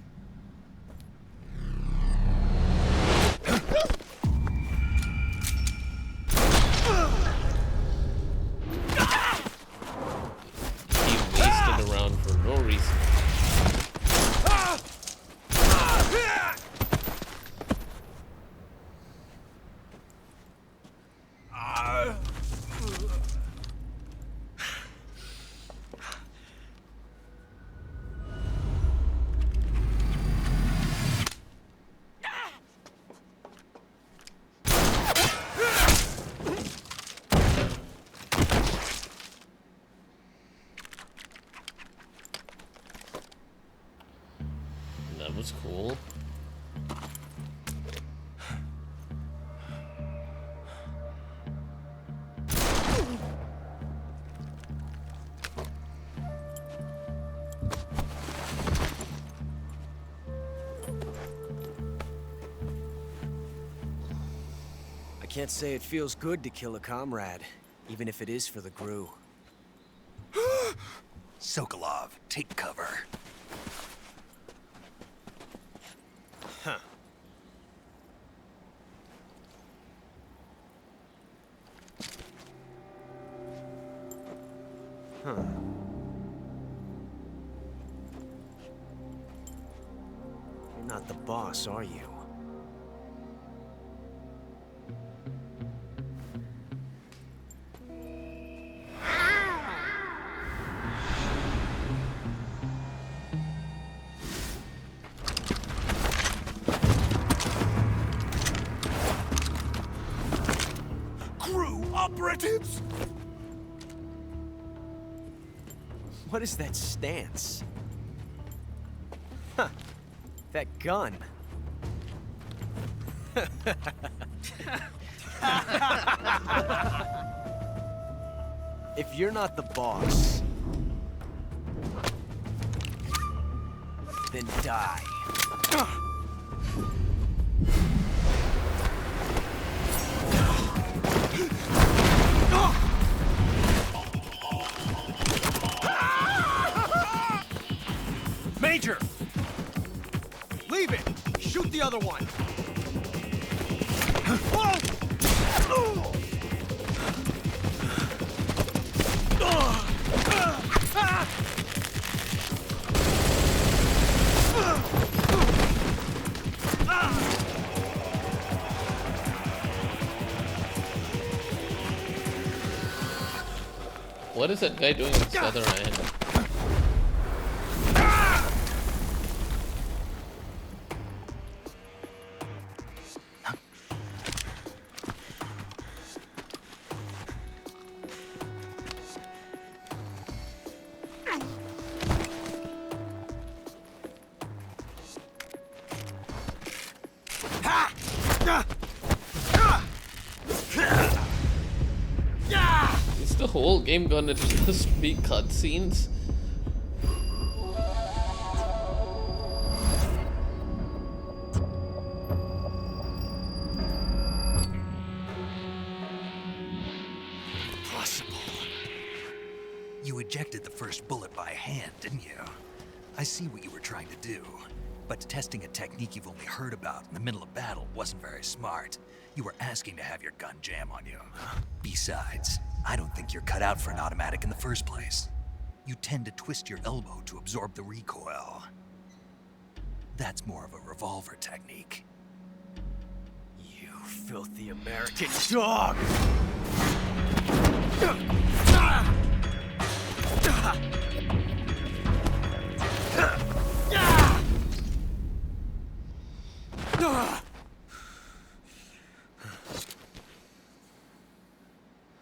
He wasted around for no reason. That was cool. I can't say it feels good to kill a comrade, even if it is for the GRU. Sokolov, take cover. Huh. Huh. You're not the boss, are you? Crew operatives! What is that stance? Huh. That gun. If you're not the boss, then die. Major! Leave it! Shoot the other one! What is that guy doing with his other hand? Is the whole game gonna just be cutscenes? ejected the first bullet by hand, didn't you? I see what you were trying to do. But testing a technique you've only heard about in the middle of battle wasn't very smart. You were asking to have your gun jam on you. Besides, I don't think you're cut out for an automatic in the first place. You tend to twist your elbow to absorb the recoil. That's more of a revolver technique. You filthy American dog!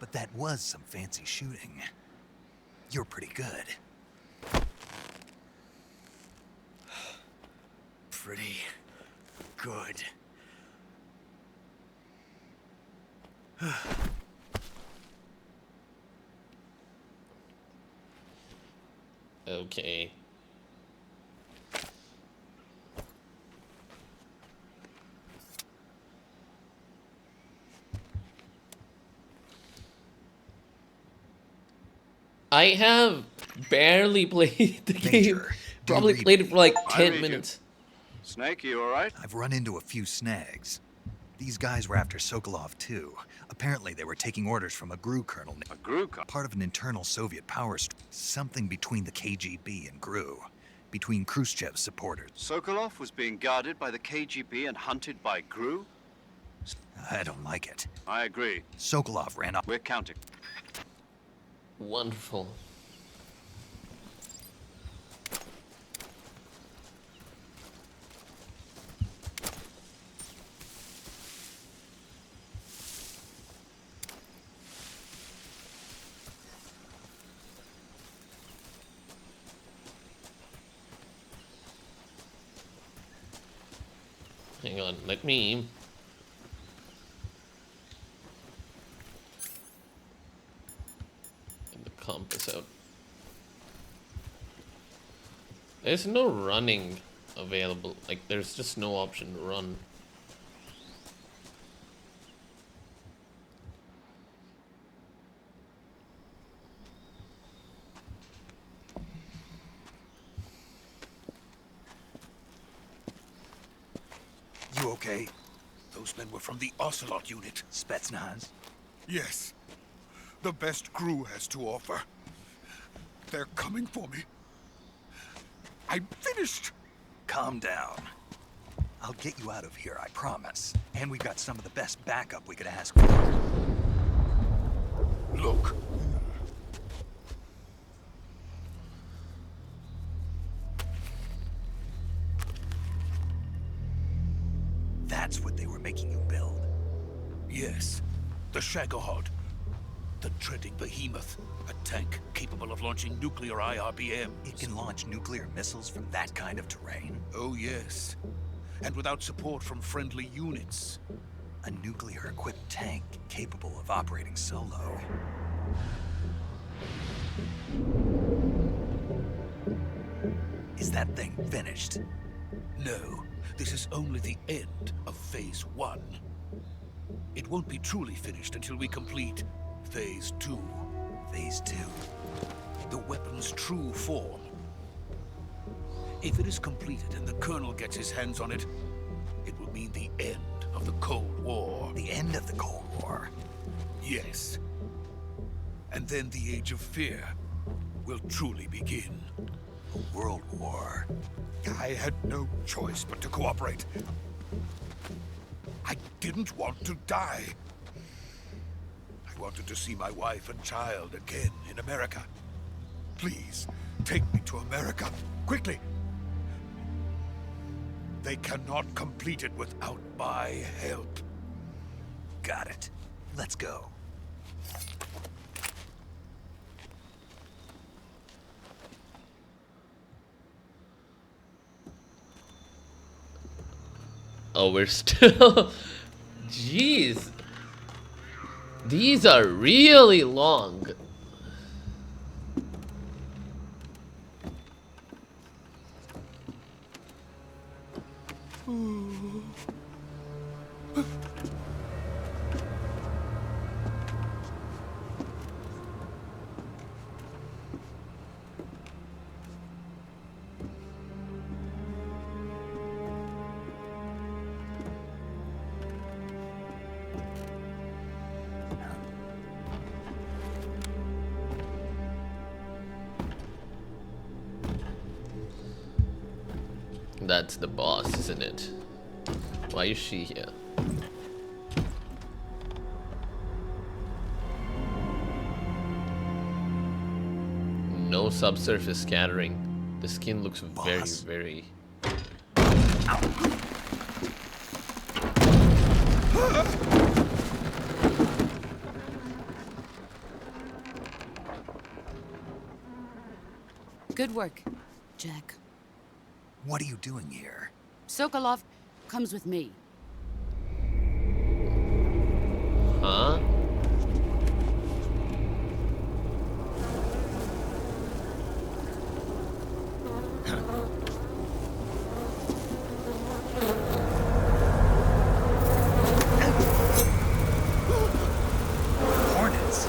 But that was some fancy shooting. You're pretty good. Pretty good. Okay. I have barely played the game. Probably played it for like 10 minutes. Snake, you alright? I've run into a few snags. These guys were after Sokolov too. Apparently they were taking orders from a GRU colonel. A GRU colonel? Part of an internal Soviet power something between the KGB and GRU. Between Khrushchev's supporters. Sokolov was being guarded by the KGB and hunted by GRU? I don't like it. I agree. Sokolov ran up. We're counting. Wonderful. Hang on, let me... get the compass out. There's no running available. Like, there's just no option to run. You okay? Those men were from the Ocelot unit. Spetsnaz? Yes. The best GRU has to offer. They're coming for me. I'm finished. Calm down. I'll get you out of here, I promise. And we've got some of the best backup we could ask for. Look. That's what they were making you build? Yes. The Shagohod. The treading behemoth. A tank capable of launching nuclear IRBMs. It can launch nuclear missiles from that kind of terrain? Oh, yes. And without support from friendly units. A nuclear-equipped tank capable of operating solo. Is that thing finished? No. This is only the end of Phase 1. It won't be truly finished until we complete Phase 2. Phase 2? The weapon's true form. If it is completed and the Colonel gets his hands on it, it will mean the end of the Cold War. The end of the Cold War? Yes. And then the Age of Fear will truly begin. A world war? I had no choice but to cooperate. I didn't want to die. I wanted to see my wife and child again in America. Please, take me to America, quickly. They cannot complete it without my help. Got it. Let's go. Oh, we're still... Jeez. These are really long. That's the boss, isn't it? Why is she here? No subsurface scattering. The skin looks Boss. very... Good work, Jack. What are you doing here? Sokolov comes with me. Huh? Hornets.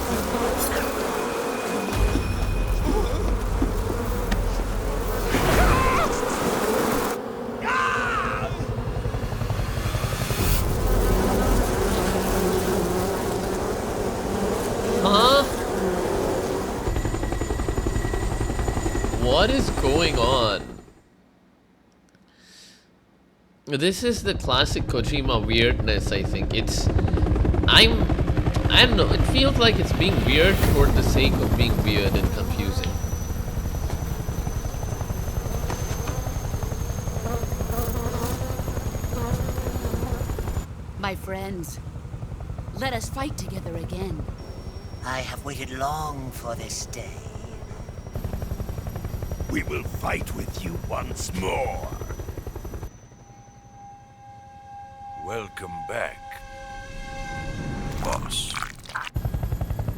Huh? What is going on? This is the classic Kojima weirdness, I think. I don't know, it feels like it's being weird for the sake of being weird and confusing. My friends, let us fight together again. I have waited long for this day. We will fight with you once more. Welcome back, boss.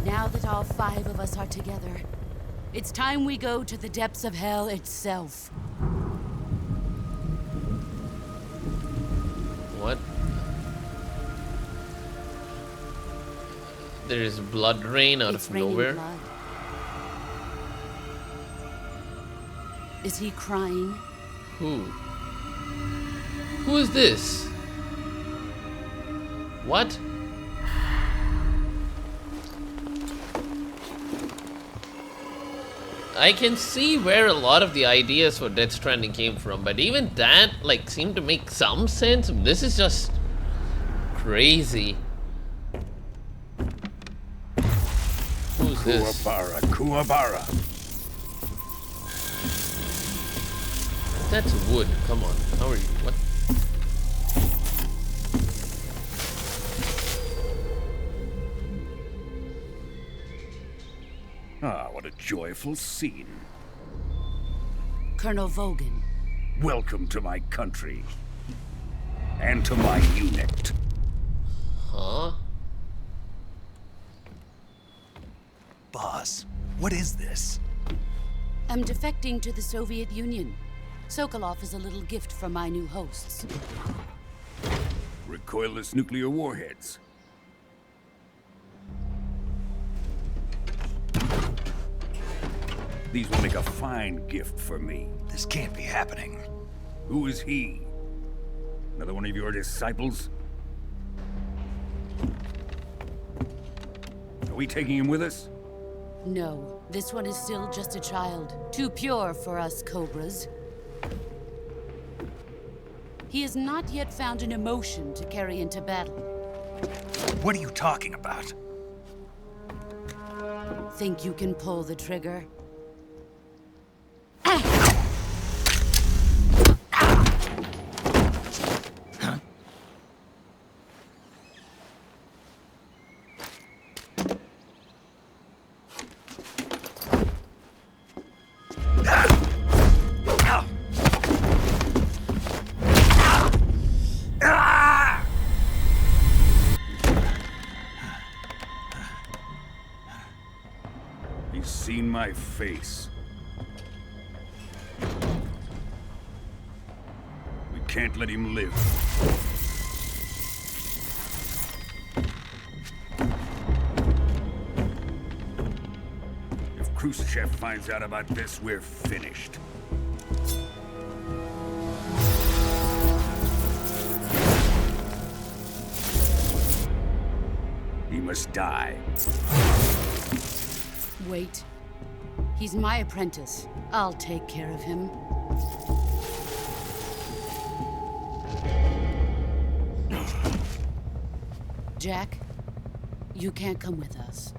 Now that all 5 of us are together, it's time we go to the depths of hell itself. What? There is blood rain out It's of raining nowhere. blood. Is he crying? Who? Who is this? What? I can see where a lot of the ideas for Death Stranding came from, but even that, like, seemed to make some sense. This is just crazy. Who's this? Kuwabara. That's wood. Come on. How are you? What? Ah, what a joyful scene. Colonel Vogan. Welcome to my country. And to my unit. Huh? Boss, what is this? I'm defecting to the Soviet Union. Sokolov is a little gift from my new hosts. Recoilless nuclear warheads. These will make a fine gift for me. This can't be happening. Who is he? Another one of your disciples? Are we taking him with us? No, this one is still just a child. Too pure for us Cobras. He has not yet found an emotion to carry into battle. What are you talking about? Think you can pull the trigger? He's seen my face. We can't let him live. If Khrushchev finds out about this, we're finished. He must die. Wait. He's my apprentice. I'll take care of him. Jack, you can't come with us.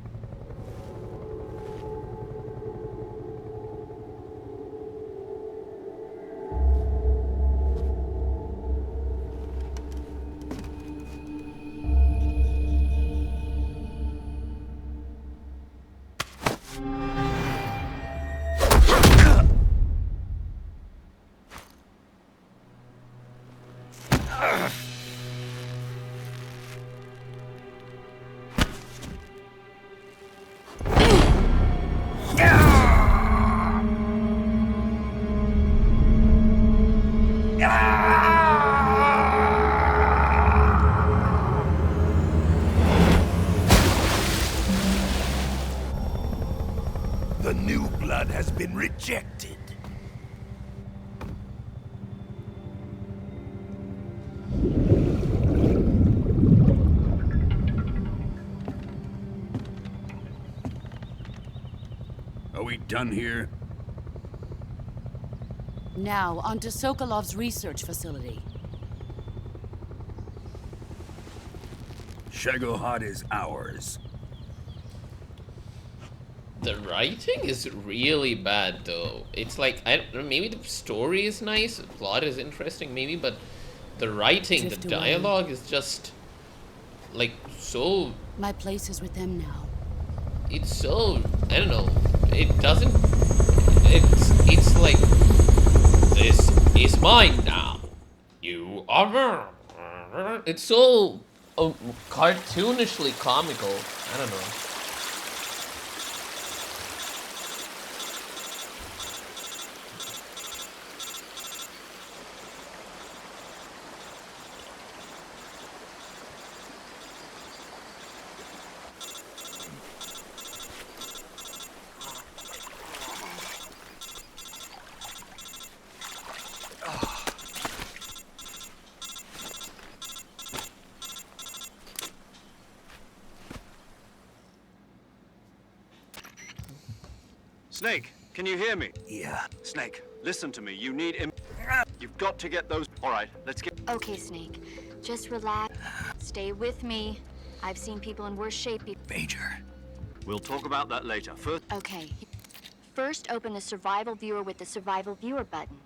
The new blood has been rejected. Are we done here? Now, on to Sokolov's research facility. Shagohod is ours. The writing is really bad, though. It's like, I don't know, maybe the story is nice, the plot is interesting, maybe, but the writing, Drift the away. dialogue is just, like, so... My place is with them now. It's so... I don't know. It doesn't... It's like... This is mine now. You are... It's so... cartoonishly comical. I don't know. Snake, can you hear me? Yeah. Snake, listen to me. You need You've got to get those... All right, let's get... Okay, Snake. Just relax. Stay with me. I've seen people in worse shape. Major. We'll talk about that later. First... Okay. First, open the survival viewer with the survival viewer button.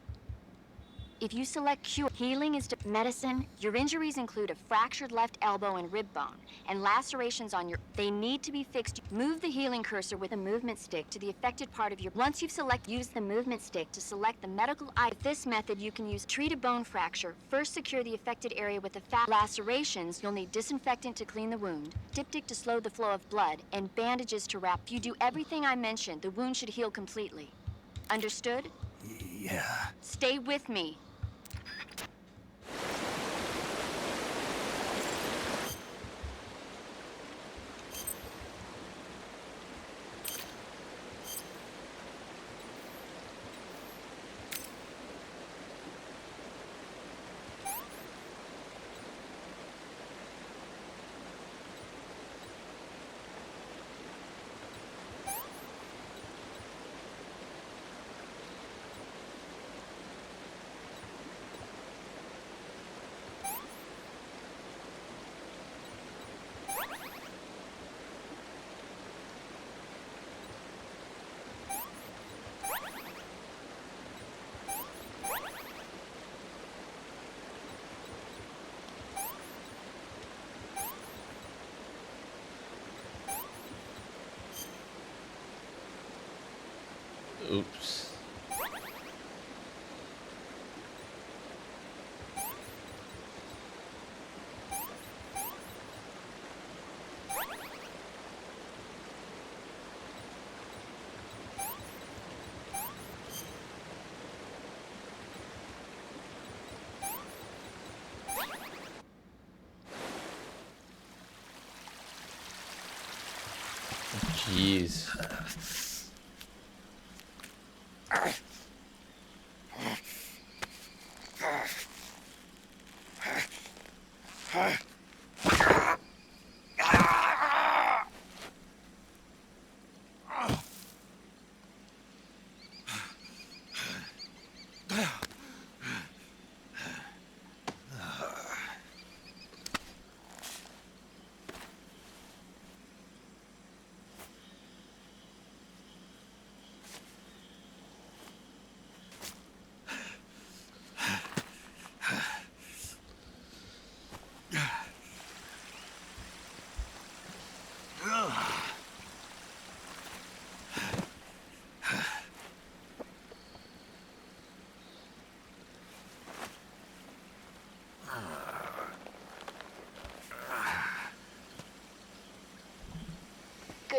If you select cure, healing is medicine. Your injuries include a fractured left elbow and rib bone, and lacerations on your... They need to be fixed. Move the healing cursor with a movement stick to the affected part of your... Once you've use the movement stick to select the medical item. This method you can use treat a bone fracture. First, secure the affected area with the lacerations. You'll need disinfectant to clean the wound, diptych to slow the flow of blood, and bandages to wrap. If you do everything I mentioned, the wound should heal completely. Understood? Yeah. Stay with me. Oops. Jeez.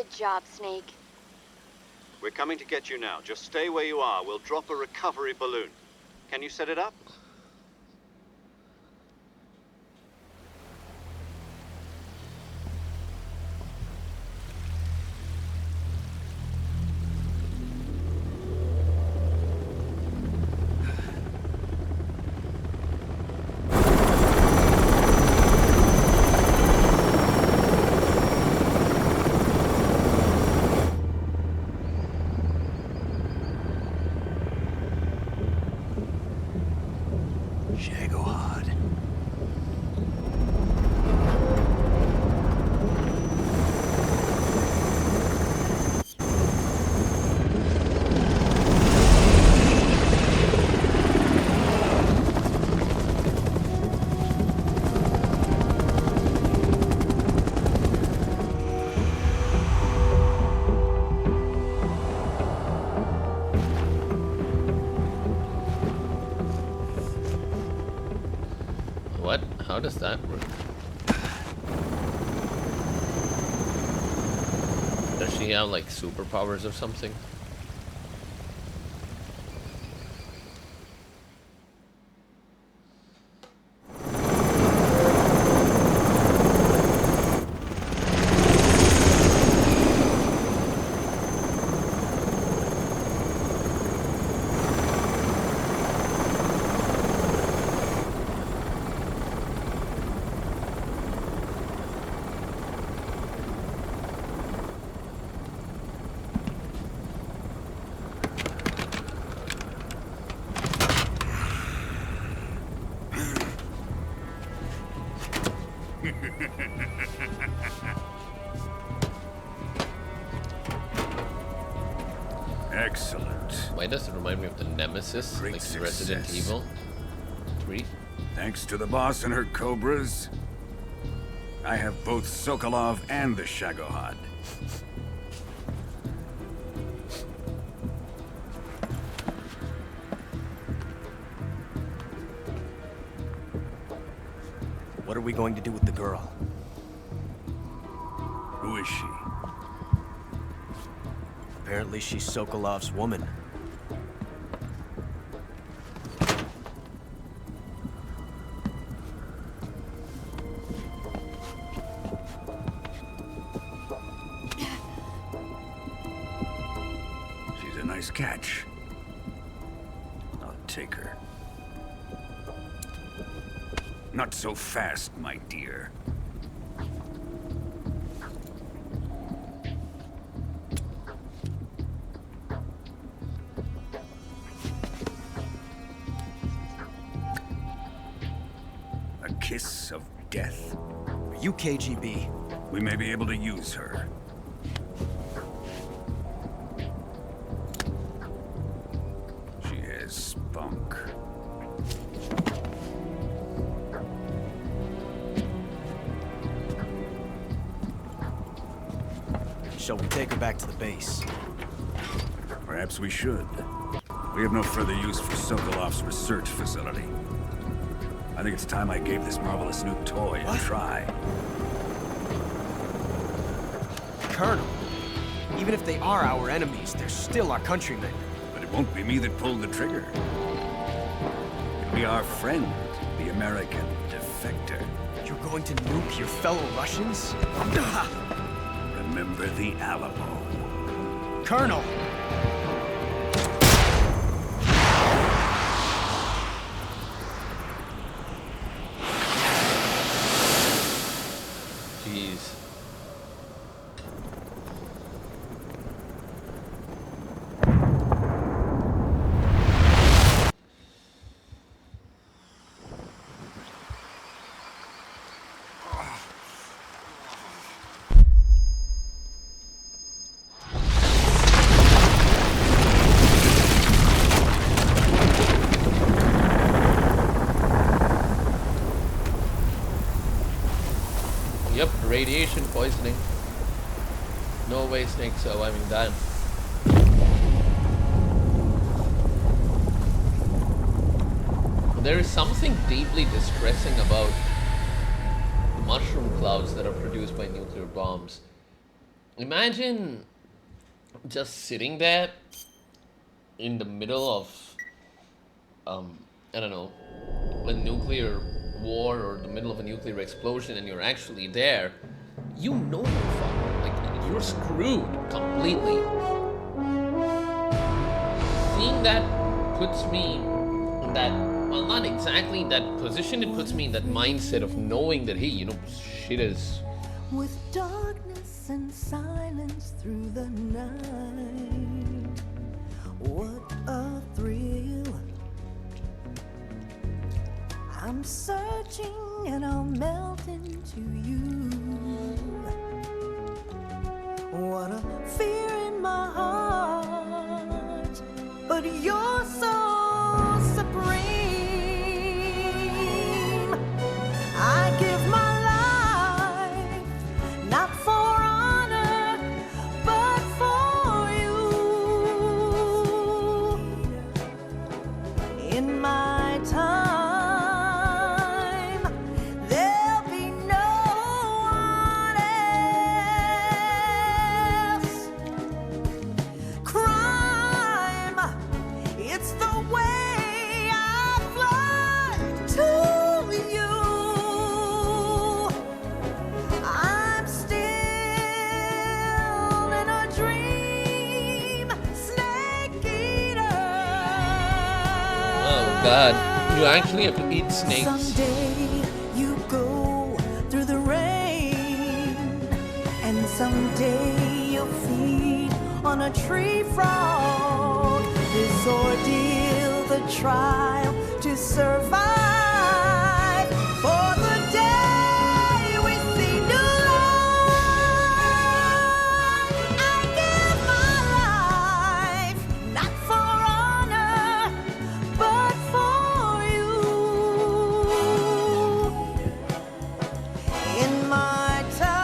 Good job, Snake. We're coming to get you now. Just stay where you are. We'll drop a recovery balloon. Can you set it up? Shagohod. What? How does that work? Does she have like superpowers or something? Excellent. Why does it remind me of the Nemesis, Great like in success. Resident Evil 3? Thanks to the boss and her cobras, I have both Sokolov and the Shagohod. What are we going to do with the girl? Who is she? Apparently she's Sokolov's woman. She's a nice catch. I'll take her. Not so fast, my dear. A kiss of death. Are you KGB? We may be able to use her. She has spunk. Shall we take her back to the base? Perhaps we should. We have no further use for Sokolov's research facility. I think it's time I gave this marvelous new toy a try. Colonel, even if they are our enemies, they're still our countrymen. But it won't be me that pulled the trigger. It'll be our friend, the American defector. You're going to nuke your fellow Russians? Remember the Alamo. Colonel! Jeez. Yep, radiation poisoning. No way Snake's surviving that. There is something deeply distressing about the mushroom clouds that are produced by nuclear bombs. Imagine just sitting there in the middle of, I don't know, a nuclear war or the middle of a nuclear explosion, and you're actually there. You know you're fucked. Like, you're screwed completely. Seeing that puts me in that, well, not exactly that position, it puts me in that mindset of knowing that, hey, shit is. With darkness and silence through the night, what a thrill. I'm searching and I'll melt into you. What a fear in my heart, but you're so supreme. I give my life, not for honor, but for you. In my time, there'll be no one else. Crime, it's the way I fly to you. I'm still in a dream, snake eater. Oh god, you actually have to eat snakes. Someday you go through the rain, and someday you'll feed on a tree frog. This ordeal, the trial to survive, for the day we see new light. I give my life, not for honor, but for you. In my time,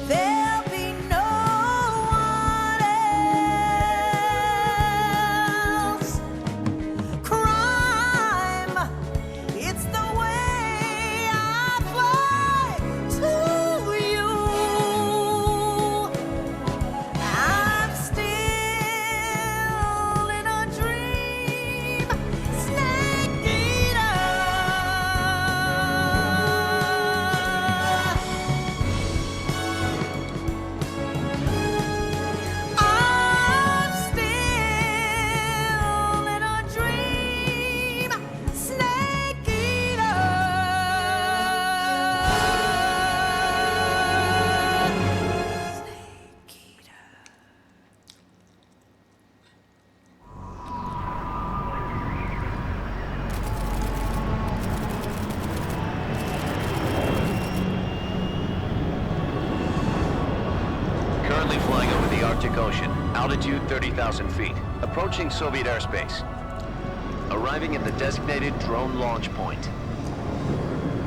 there'll be no one else. Crime, it's the way I fly to you. I'm still in a dream, snake eater. I'm still in a dream, snake eater. Currently flying over the Arctic Ocean, altitude 30,000 feet, approaching Soviet airspace. Arriving at the designated drone launch point.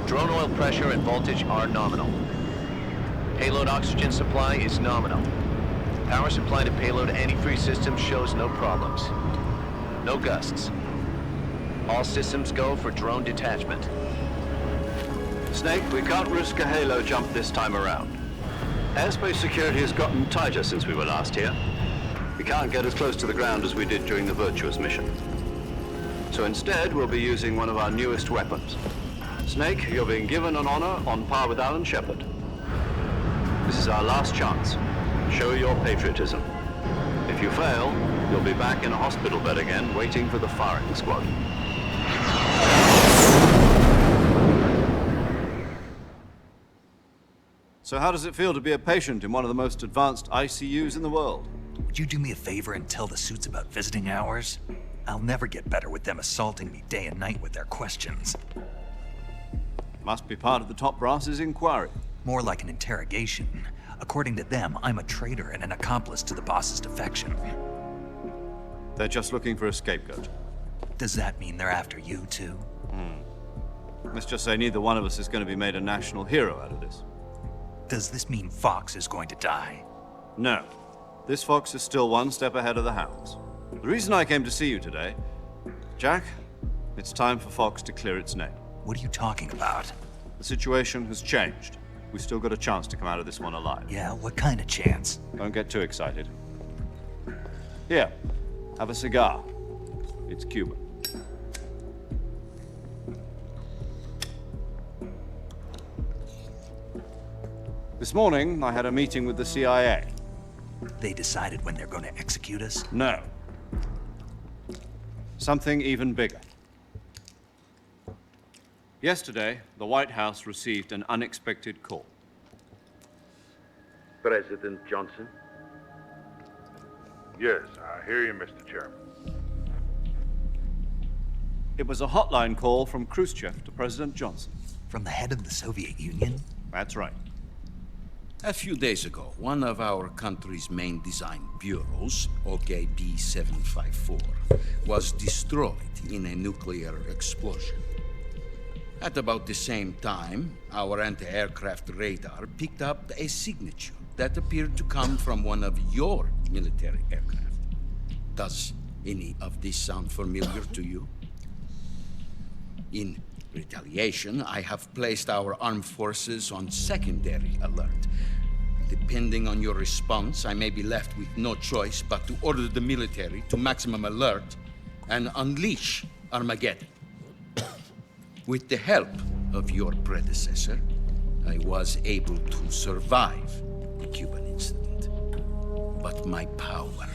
Drone oil pressure and voltage are nominal. Payload oxygen supply is nominal. Power supply to payload antifreeze system shows no problems. No gusts. All systems go for drone detachment. Snake, we can't risk a halo jump this time around. Airspace security has gotten tighter since we were last here. We can't get as close to the ground as we did during the Virtuos mission. So instead, we'll be using one of our newest weapons. Snake, you're being given an honor on par with Alan Shepard. This is our last chance. Show your patriotism. If you fail, you'll be back in a hospital bed again, waiting for the firing squad. So how does it feel to be a patient in one of the most advanced ICUs in the world? Would you do me a favor and tell the suits about visiting hours? I'll never get better with them assaulting me day and night with their questions. Must be part of the top brass's inquiry. More like an interrogation. According to them, I'm a traitor and an accomplice to the boss's defection. They're just looking for a scapegoat. Does that mean they're after you, too? Let's just say neither one of us is going to be made a national hero out of this. Does this mean Fox is going to die? No. This fox is still one step ahead of the hounds. The reason I came to see you today, Jack, it's time for Fox to clear its name. What are you talking about? The situation has changed. we've still got a chance to come out of this one alive. Yeah, what kind of chance? Don't get too excited. Here, have a cigar. It's Cuban. This morning, I had a meeting with the CIA. They decided when they're going to execute us? No. Something even bigger. Yesterday, the White House received an unexpected call. President Johnson? Yes, I hear you, Mr. Chairman. It was a hotline call from Khrushchev to President Johnson. From the head of the Soviet Union? That's right. A few days ago, one of our country's main design bureaus, OKB 754, was destroyed in a nuclear explosion. At about the same time, our anti-aircraft radar picked up a signature that appeared to come from one of your military aircraft. Does any of this sound familiar to you? In retaliation, I have placed our armed forces on secondary alert. Depending on your response, I may be left with no choice but to order the military to maximum alert and unleash Armageddon. With the help of your predecessor, I was able to survive the Cuban incident. But my power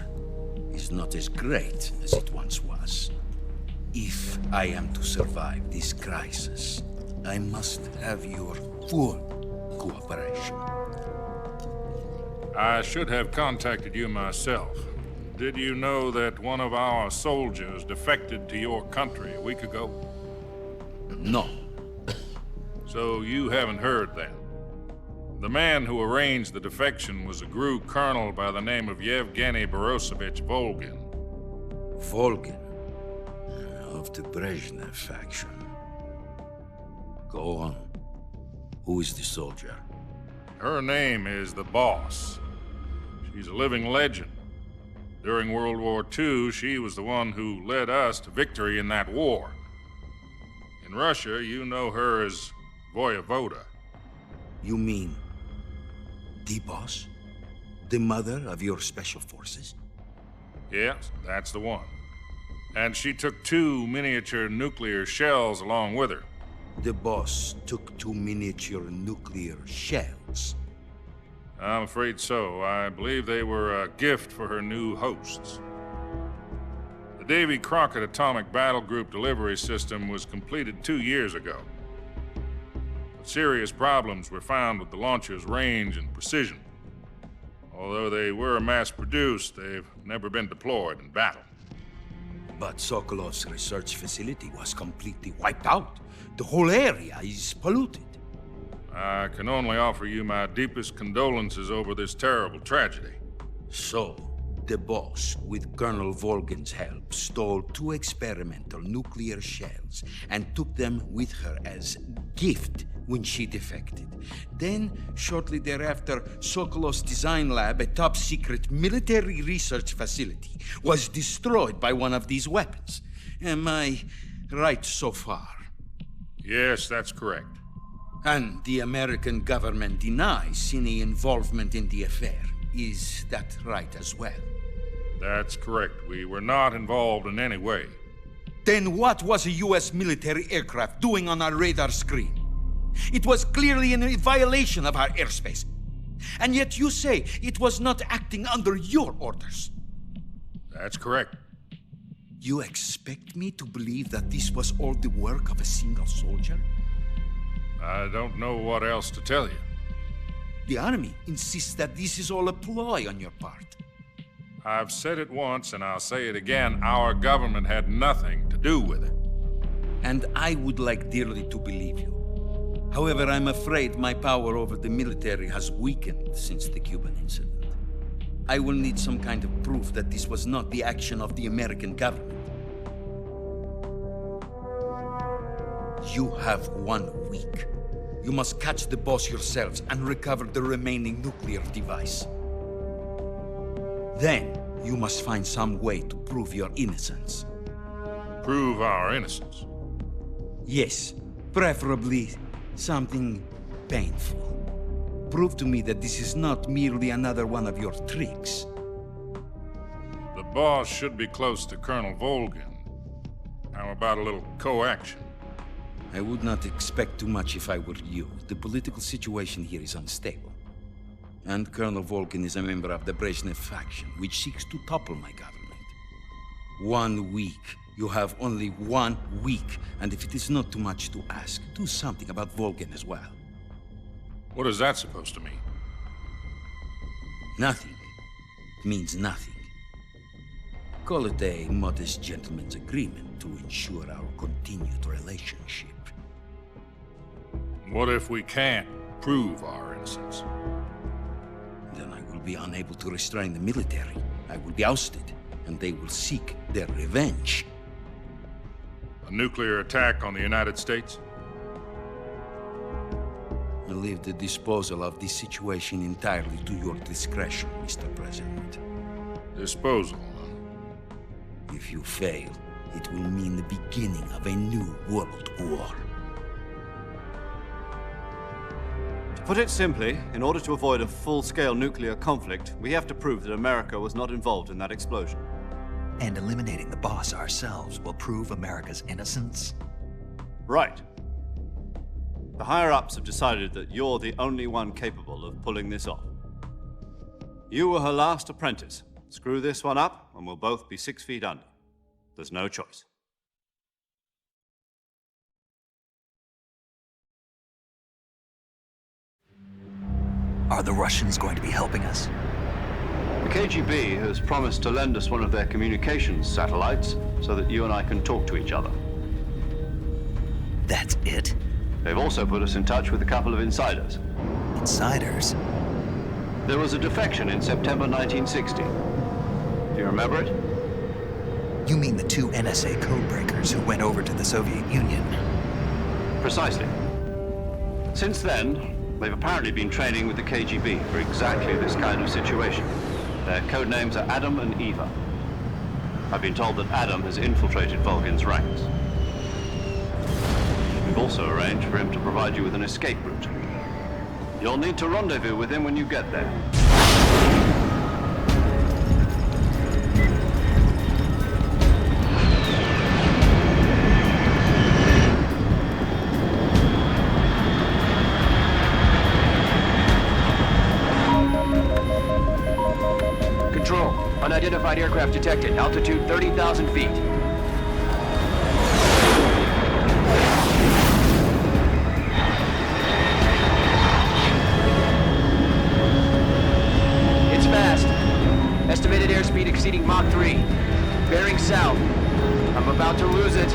is not as great as it once was. If I am to survive this crisis, I must have your full cooperation. I should have contacted you myself. Did you know that one of our soldiers defected to your country a week ago? No. So you haven't heard then. The man who arranged the defection was a GRU colonel by the name of Yevgeny Borosovich Volgin. Volgin? Of the Brezhnev faction. Go on. Who is the soldier? Her name is the Boss. She's a living legend. During World War II, she was the one who led us to victory in that war. In Russia, you know her as Voyevoda. You mean the Boss? The mother of your special forces? Yes, that's the one. And she took 2 miniature nuclear shells along with her. The Boss took 2 miniature nuclear shells? I'm afraid so. I believe they were a gift for her new hosts. The Davy Crockett Atomic Battle Group delivery system was completed 2 years ago. But serious problems were found with the launcher's range and precision. Although they were mass-produced, they've never been deployed in battle. But Sokolov's research facility was completely wiped out. The whole area is polluted. I can only offer you my deepest condolences over this terrible tragedy. So, the Boss, with Colonel Volgin's help, stole 2 experimental nuclear shells and took them with her as gift when she defected. Then, shortly thereafter, Sokolov's design lab, a top-secret military research facility, was destroyed by one of these weapons. Am I right so far? Yes, that's correct. And the American government denies any involvement in the affair. Is that right as well? That's correct. We were not involved in any way. Then what was a U.S. military aircraft doing on our radar screen? It was clearly in a violation of our airspace. And yet you say it was not acting under your orders. That's correct. You expect me to believe that this was all the work of a single soldier? I don't know what else to tell you. The army insists that this is all a ploy on your part. I've said it once and I'll say it again. Our government had nothing to do with it. And I would like dearly to believe you. However, I'm afraid my power over the military has weakened since the Cuban incident. I will need some kind of proof that this was not the action of the American government. You have 1 week. You must catch the Boss yourselves and recover the remaining nuclear device. Then, you must find some way to prove your innocence. Prove our innocence? Yes, preferably something painful. Prove to me that this is not merely another one of your tricks. The boss should be close to Colonel Volgin. How about a little co-action? I would not expect too much if I were you. The political situation here is unstable. And Colonel Volgin is a member of the Brezhnev faction, which seeks to topple my government. 1 week. You have only 1 week. And if it is not too much to ask, do something about Volgin as well. What is that supposed to mean? Nothing. It means nothing. Call it a modest gentleman's agreement to ensure our continued relationship. What if we can't prove our innocence? Then I will be unable to restrain the military. I will be ousted, and they will seek their revenge. A nuclear attack on the United States? I leave the disposal of this situation entirely to your discretion, Mr. President. Disposal, If you fail, it will mean the beginning of a new world war. To put it simply, in order to avoid a full-scale nuclear conflict, we have to prove that America was not involved in that explosion. And eliminating the boss ourselves will prove America's innocence? Right. The higher-ups have decided that you're the only one capable of pulling this off. You were her last apprentice. Screw this one up, and we'll both be 6 feet under. There's no choice. Are the Russians going to be helping us? The KGB has promised to lend us one of their communications satellites so that you and I can talk to each other. That's it? They've also put us in touch with a couple of insiders. Insiders? There was a defection in September 1960. Do you remember it? You mean the 2 NSA codebreakers who went over to the Soviet Union? Precisely. Since then, they've apparently been training with the KGB for exactly this kind of situation. Their code names are Adam and Eva. I've been told that Adam has infiltrated Volgin's ranks. We've also arranged for him to provide you with an escape route. You'll need to rendezvous with him when you get there. Control, unidentified aircraft detected. Altitude 30,000 feet. It's fast. Estimated airspeed exceeding Mach 3. Bearing south. I'm about to lose it.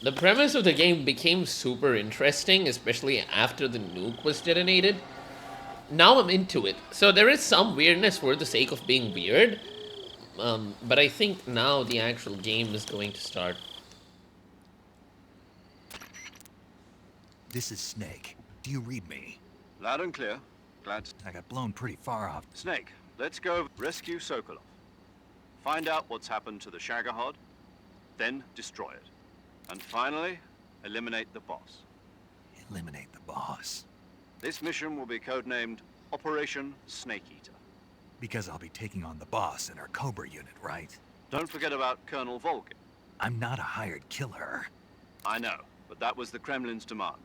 The premise of the game became super interesting, especially after the nuke was detonated. Now I'm into it. So there is some weirdness for the sake of being weird. But I think now the actual game is going to start. This is Snake. Do you read me? Loud and clear. Glad. I got blown pretty far off. Snake, let's go rescue Sokolov. Find out what's happened to the Shagohod, then destroy it. And finally, eliminate the boss. Eliminate the boss? This mission will be codenamed Operation Snake Eater. Because I'll be taking on the boss in our Cobra unit, right? Don't forget about Colonel Volgin. I'm not a hired killer. I know, but that was the Kremlin's demand.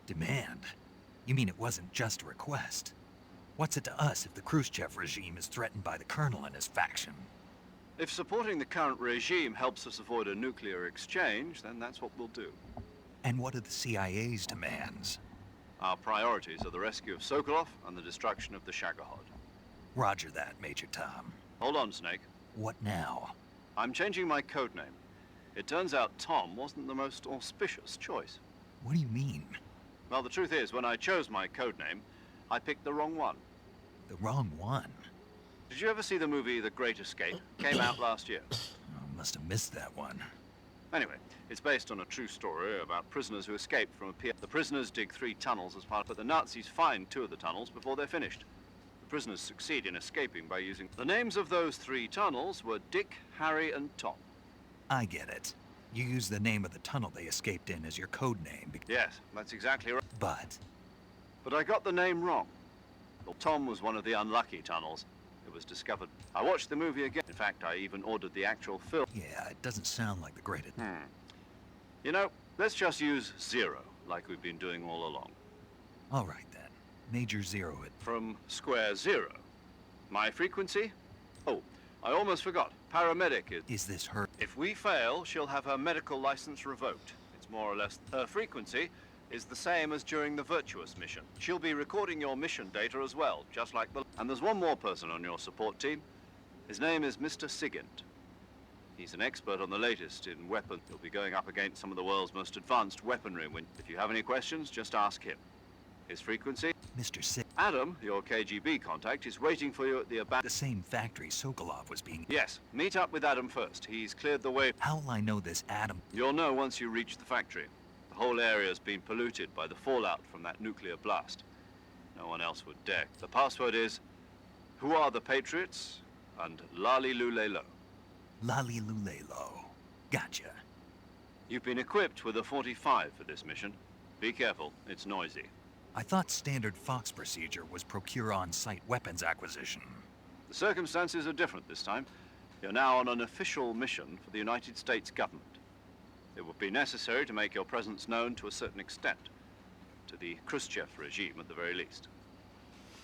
Demand? You mean it wasn't just a request? What's it to us if the Khrushchev regime is threatened by the Colonel and his faction? If supporting the current regime helps us avoid a nuclear exchange, then that's what we'll do. And what are the CIA's demands? Our priorities are the rescue of Sokolov and the destruction of the Shagohod. Roger that, Major Tom. Hold on, Snake. What now? I'm changing my codename. It turns out Tom wasn't the most auspicious choice. What do you mean? Well, the truth is, when I chose my codename, I picked the wrong one. The wrong one? Did you ever see the movie The Great Escape? Came out last year. Must have missed that one. Anyway, it's based on a true story about prisoners who escaped from a pier. The prisoners dig 3 tunnels as part, but the Nazis find 2 of the tunnels before they're finished. The prisoners succeed in escaping by using... The names of those 3 tunnels were Dick, Harry, and Tom. I get it. You use the name of the tunnel they escaped in as your code name. Yes, that's exactly right. But I got the name wrong. Well, Tom was one of the unlucky tunnels. It was discovered. I watched the movie again. In fact, I even ordered the actual film. Yeah, it doesn't sound like the greatest. You know, let's just use 0, like we've been doing all along. All right, then. Major Zero it. From square 0. My frequency? Oh, I almost forgot. Paramedic is... Is this her? If we fail, she'll have her medical license revoked. It's more or less... Her frequency is the same as during the Virtuos mission. She'll be recording your mission data as well, just like the... And there's one more person on your support team. His name is Mr. Sigint. He's an expert on the latest in weapons. He'll be going up against some of the world's most advanced weaponry. If you have any questions, just ask him. His frequency? Mr. Sig. Adam, your KGB contact, is waiting for you at the same factory Sokolov was being... Yes, meet up with Adam first. He's cleared the way. How'll I know this Adam? You'll know once you reach the factory. The whole area's been polluted by the fallout from that nuclear blast. No one else would dare. The password is, who are the Patriots? And Lali Lulelo. Lali Lulelo. Gotcha. You've been equipped with a 45 for this mission. Be careful, it's noisy. I thought standard Fox procedure was procure on-site weapons acquisition. The circumstances are different this time. You're now on an official mission for the United States government. It would be necessary to make your presence known to a certain extent, to the Khrushchev regime at the very least.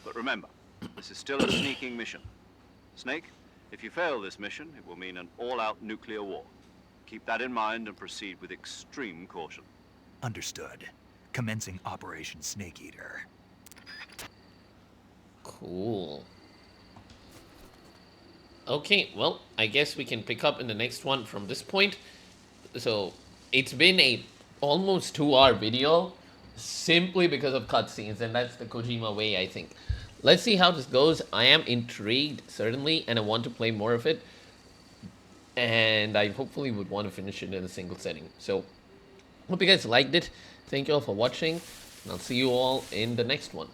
But remember, this is still a sneaking mission. Snake, if you fail this mission, it will mean an all-out nuclear war. Keep that in mind and proceed with extreme caution. Understood. Commencing Operation Snake Eater. Cool. Okay, well, I guess we can pick up in the next one from this point. So, it's been a almost 2-hour video simply because of cutscenes, and that's the Kojima way, I think. Let's see how this goes. I am intrigued, certainly, and I want to play more of it. And I hopefully would want to finish it in a single setting. So, hope you guys liked it. Thank you all for watching, and I'll see you all in the next one.